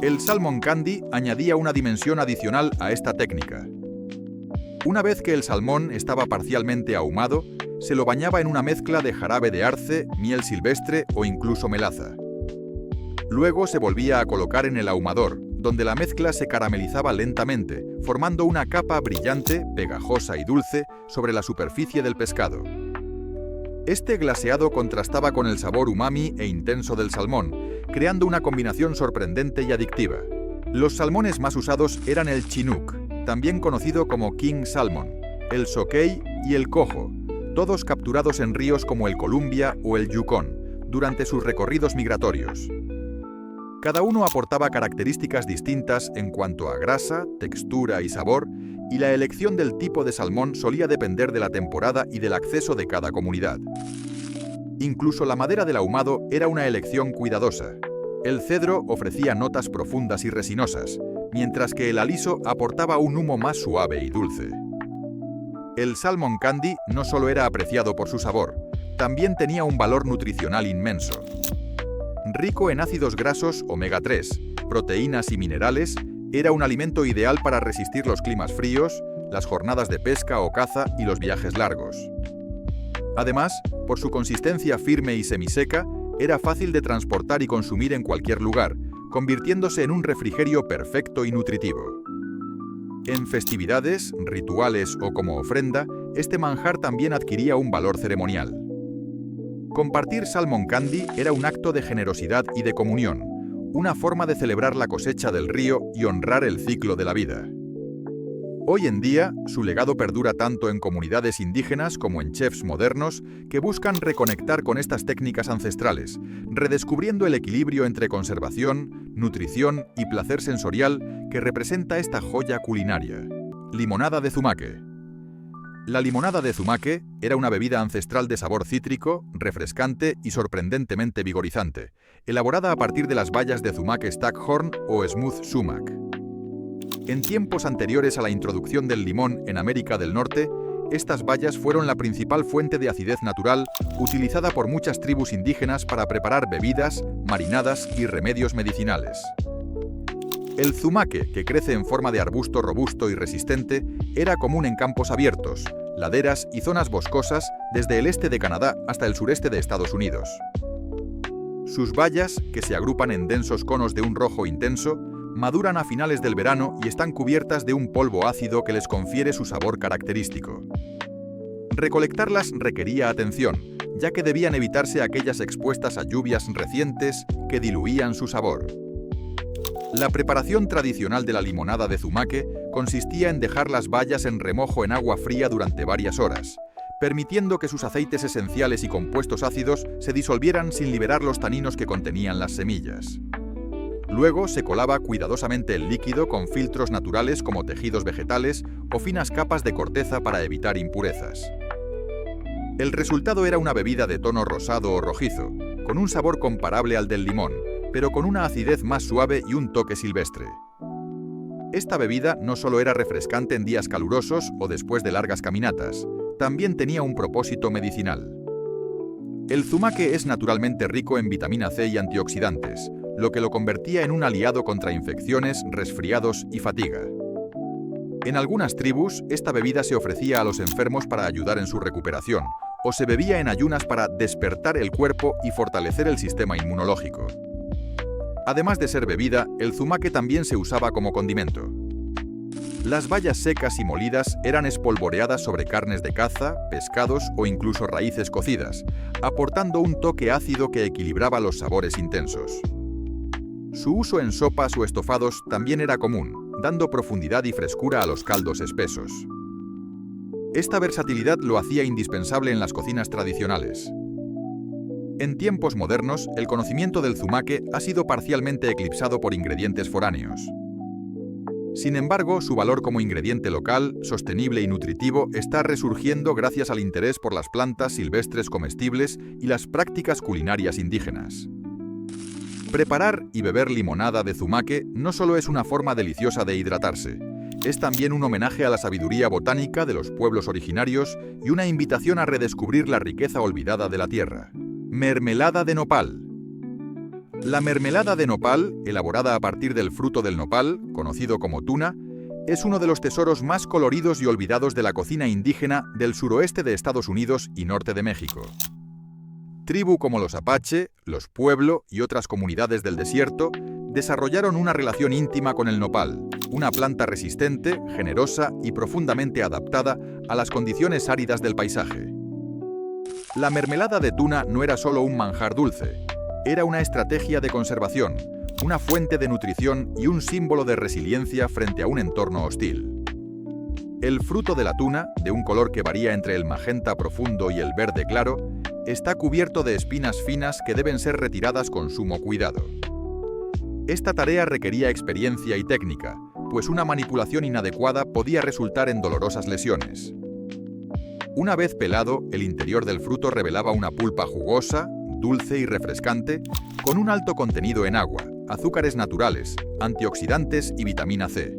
El salmon candy añadía una dimensión adicional a esta técnica. Una vez que el salmón estaba parcialmente ahumado, se lo bañaba en una mezcla de jarabe de arce, miel silvestre o incluso melaza. Luego se volvía a colocar en el ahumador, donde la mezcla se caramelizaba lentamente, formando una capa brillante, pegajosa y dulce sobre la superficie del pescado. Este glaseado contrastaba con el sabor umami e intenso del salmón, creando una combinación sorprendente y adictiva. Los salmones más usados eran el chinook, también conocido como king salmon, el sockeye y el coho, todos capturados en ríos como el Columbia o el Yukon, durante sus recorridos migratorios. Cada uno aportaba características distintas en cuanto a grasa, textura y sabor, y la elección del tipo de salmón solía depender de la temporada y del acceso de cada comunidad. Incluso la madera del ahumado era una elección cuidadosa. El cedro ofrecía notas profundas y resinosas, mientras que el aliso aportaba un humo más suave y dulce. El salmon candy no solo era apreciado por su sabor, también tenía un valor nutricional inmenso. Rico en ácidos grasos omega 3, proteínas y minerales, era un alimento ideal para resistir los climas fríos, las jornadas de pesca o caza y los viajes largos. Además, por su consistencia firme y semiseca, era fácil de transportar y consumir en cualquier lugar, convirtiéndose en un refrigerio perfecto y nutritivo. En festividades, rituales o como ofrenda, este manjar también adquiría un valor ceremonial. Compartir salmon candy era un acto de generosidad y de comunión, una forma de celebrar la cosecha del río y honrar el ciclo de la vida. Hoy en día, su legado perdura tanto en comunidades indígenas como en chefs modernos que buscan reconectar con estas técnicas ancestrales, redescubriendo el equilibrio entre conservación, nutrición y placer sensorial que representa esta joya culinaria. Limonada de zumaque. La limonada de zumaque era una bebida ancestral de sabor cítrico, refrescante y sorprendentemente vigorizante, elaborada a partir de las bayas de zumaque staghorn o smooth sumac. En tiempos anteriores a la introducción del limón en América del Norte, estas bayas fueron la principal fuente de acidez natural utilizada por muchas tribus indígenas para preparar bebidas, marinadas y remedios medicinales. El zumaque, que crece en forma de arbusto robusto y resistente, era común en campos abiertos, laderas y zonas boscosas desde el este de Canadá hasta el sureste de Estados Unidos. Sus bayas, que se agrupan en densos conos de un rojo intenso, maduran a finales del verano y están cubiertas de un polvo ácido que les confiere su sabor característico. Recolectarlas requería atención, ya que debían evitarse aquellas expuestas a lluvias recientes que diluían su sabor. La preparación tradicional de la limonada de zumaque consistía en dejar las bayas en remojo en agua fría durante varias horas, permitiendo que sus aceites esenciales y compuestos ácidos se disolvieran sin liberar los taninos que contenían las semillas. Luego se colaba cuidadosamente el líquido con filtros naturales como tejidos vegetales o finas capas de corteza para evitar impurezas. El resultado era una bebida de tono rosado o rojizo, con un sabor comparable al del limón, pero con una acidez más suave y un toque silvestre. Esta bebida no solo era refrescante en días calurosos o después de largas caminatas, también tenía un propósito medicinal. El zumaque es naturalmente rico en vitamina C y antioxidantes, lo que lo convertía en un aliado contra infecciones, resfriados y fatiga. En algunas tribus, esta bebida se ofrecía a los enfermos para ayudar en su recuperación, o se bebía en ayunas para despertar el cuerpo y fortalecer el sistema inmunológico. Además de ser bebida, el zumaque también se usaba como condimento. Las bayas secas y molidas eran espolvoreadas sobre carnes de caza, pescados o incluso raíces cocidas, aportando un toque ácido que equilibraba los sabores intensos. Su uso en sopas o estofados también era común, dando profundidad y frescura a los caldos espesos. Esta versatilidad lo hacía indispensable en las cocinas tradicionales. En tiempos modernos, el conocimiento del zumaque ha sido parcialmente eclipsado por ingredientes foráneos. Sin embargo, su valor como ingrediente local, sostenible y nutritivo está resurgiendo gracias al interés por las plantas silvestres comestibles y las prácticas culinarias indígenas. Preparar y beber limonada de zumaque no solo es una forma deliciosa de hidratarse, es también un homenaje a la sabiduría botánica de los pueblos originarios y una invitación a redescubrir la riqueza olvidada de la tierra. Mermelada de nopal. La mermelada de nopal, elaborada a partir del fruto del nopal, conocido como tuna, es uno de los tesoros más coloridos y olvidados de la cocina indígena del suroeste de Estados Unidos y norte de México. Tribu como los Apache, los Pueblo y otras comunidades del desierto desarrollaron una relación íntima con el nopal, una planta resistente, generosa y profundamente adaptada a las condiciones áridas del paisaje. La mermelada de tuna no era solo un manjar dulce, era una estrategia de conservación, una fuente de nutrición y un símbolo de resiliencia frente a un entorno hostil. El fruto de la tuna, de un color que varía entre el magenta profundo y el verde claro, está cubierto de espinas finas que deben ser retiradas con sumo cuidado. Esta tarea requería experiencia y técnica, pues una manipulación inadecuada podía resultar en dolorosas lesiones. Una vez pelado, el interior del fruto revelaba una pulpa jugosa, dulce y refrescante, con un alto contenido en agua, azúcares naturales, antioxidantes y vitamina C.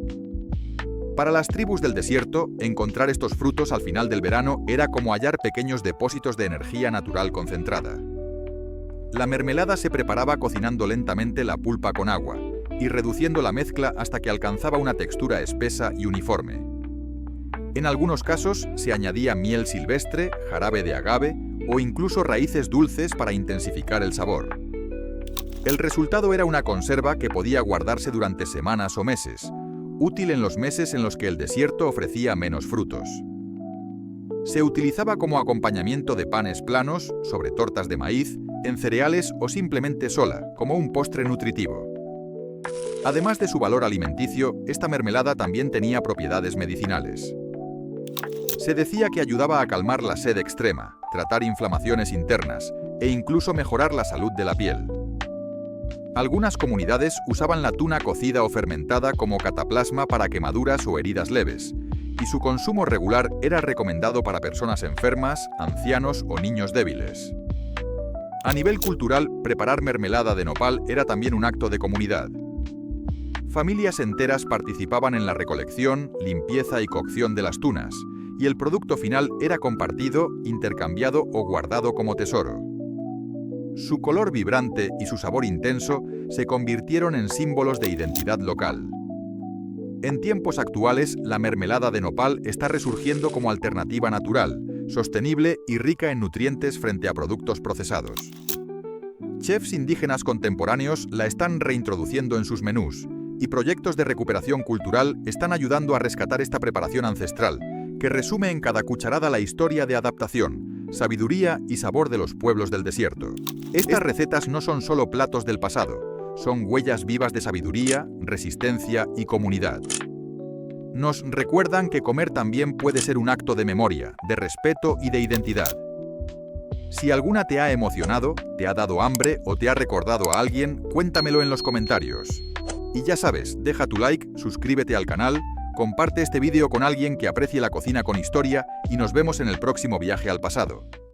Para las tribus del desierto, encontrar estos frutos al final del verano era como hallar pequeños depósitos de energía natural concentrada. La mermelada se preparaba cocinando lentamente la pulpa con agua y reduciendo la mezcla hasta que alcanzaba una textura espesa y uniforme. En algunos casos se añadía miel silvestre, jarabe de agave o incluso raíces dulces para intensificar el sabor. El resultado era una conserva que podía guardarse durante semanas o meses, útil en los meses en los que el desierto ofrecía menos frutos. Se utilizaba como acompañamiento de panes planos, sobre tortas de maíz, en cereales o simplemente sola, como un postre nutritivo. Además de su valor alimenticio, esta mermelada también tenía propiedades medicinales. Se decía que ayudaba a calmar la sed extrema, tratar inflamaciones internas e incluso mejorar la salud de la piel. Algunas comunidades usaban la tuna cocida o fermentada como cataplasma para quemaduras o heridas leves, y su consumo regular era recomendado para personas enfermas, ancianos o niños débiles. A nivel cultural, preparar mermelada de nopal era también un acto de comunidad. Familias enteras participaban en la recolección, limpieza y cocción de las tunas, y el producto final era compartido, intercambiado o guardado como tesoro. Su color vibrante y su sabor intenso se convirtieron en símbolos de identidad local. En tiempos actuales, la mermelada de nopal está resurgiendo como alternativa natural, sostenible y rica en nutrientes frente a productos procesados. Chefs indígenas contemporáneos la están reintroduciendo en sus menús, y proyectos de recuperación cultural están ayudando a rescatar esta preparación ancestral, que resume en cada cucharada la historia de adaptación, sabiduría y sabor de los pueblos del desierto. Estas recetas no son solo platos del pasado, son huellas vivas de sabiduría, resistencia y comunidad. Nos recuerdan que comer también puede ser un acto de memoria, de respeto y de identidad. Si alguna te ha emocionado, te ha dado hambre o te ha recordado a alguien, cuéntamelo en los comentarios. Y ya sabes, deja tu like, suscríbete al canal, comparte este vídeo con alguien que aprecie la cocina con historia y nos vemos en el próximo viaje al pasado.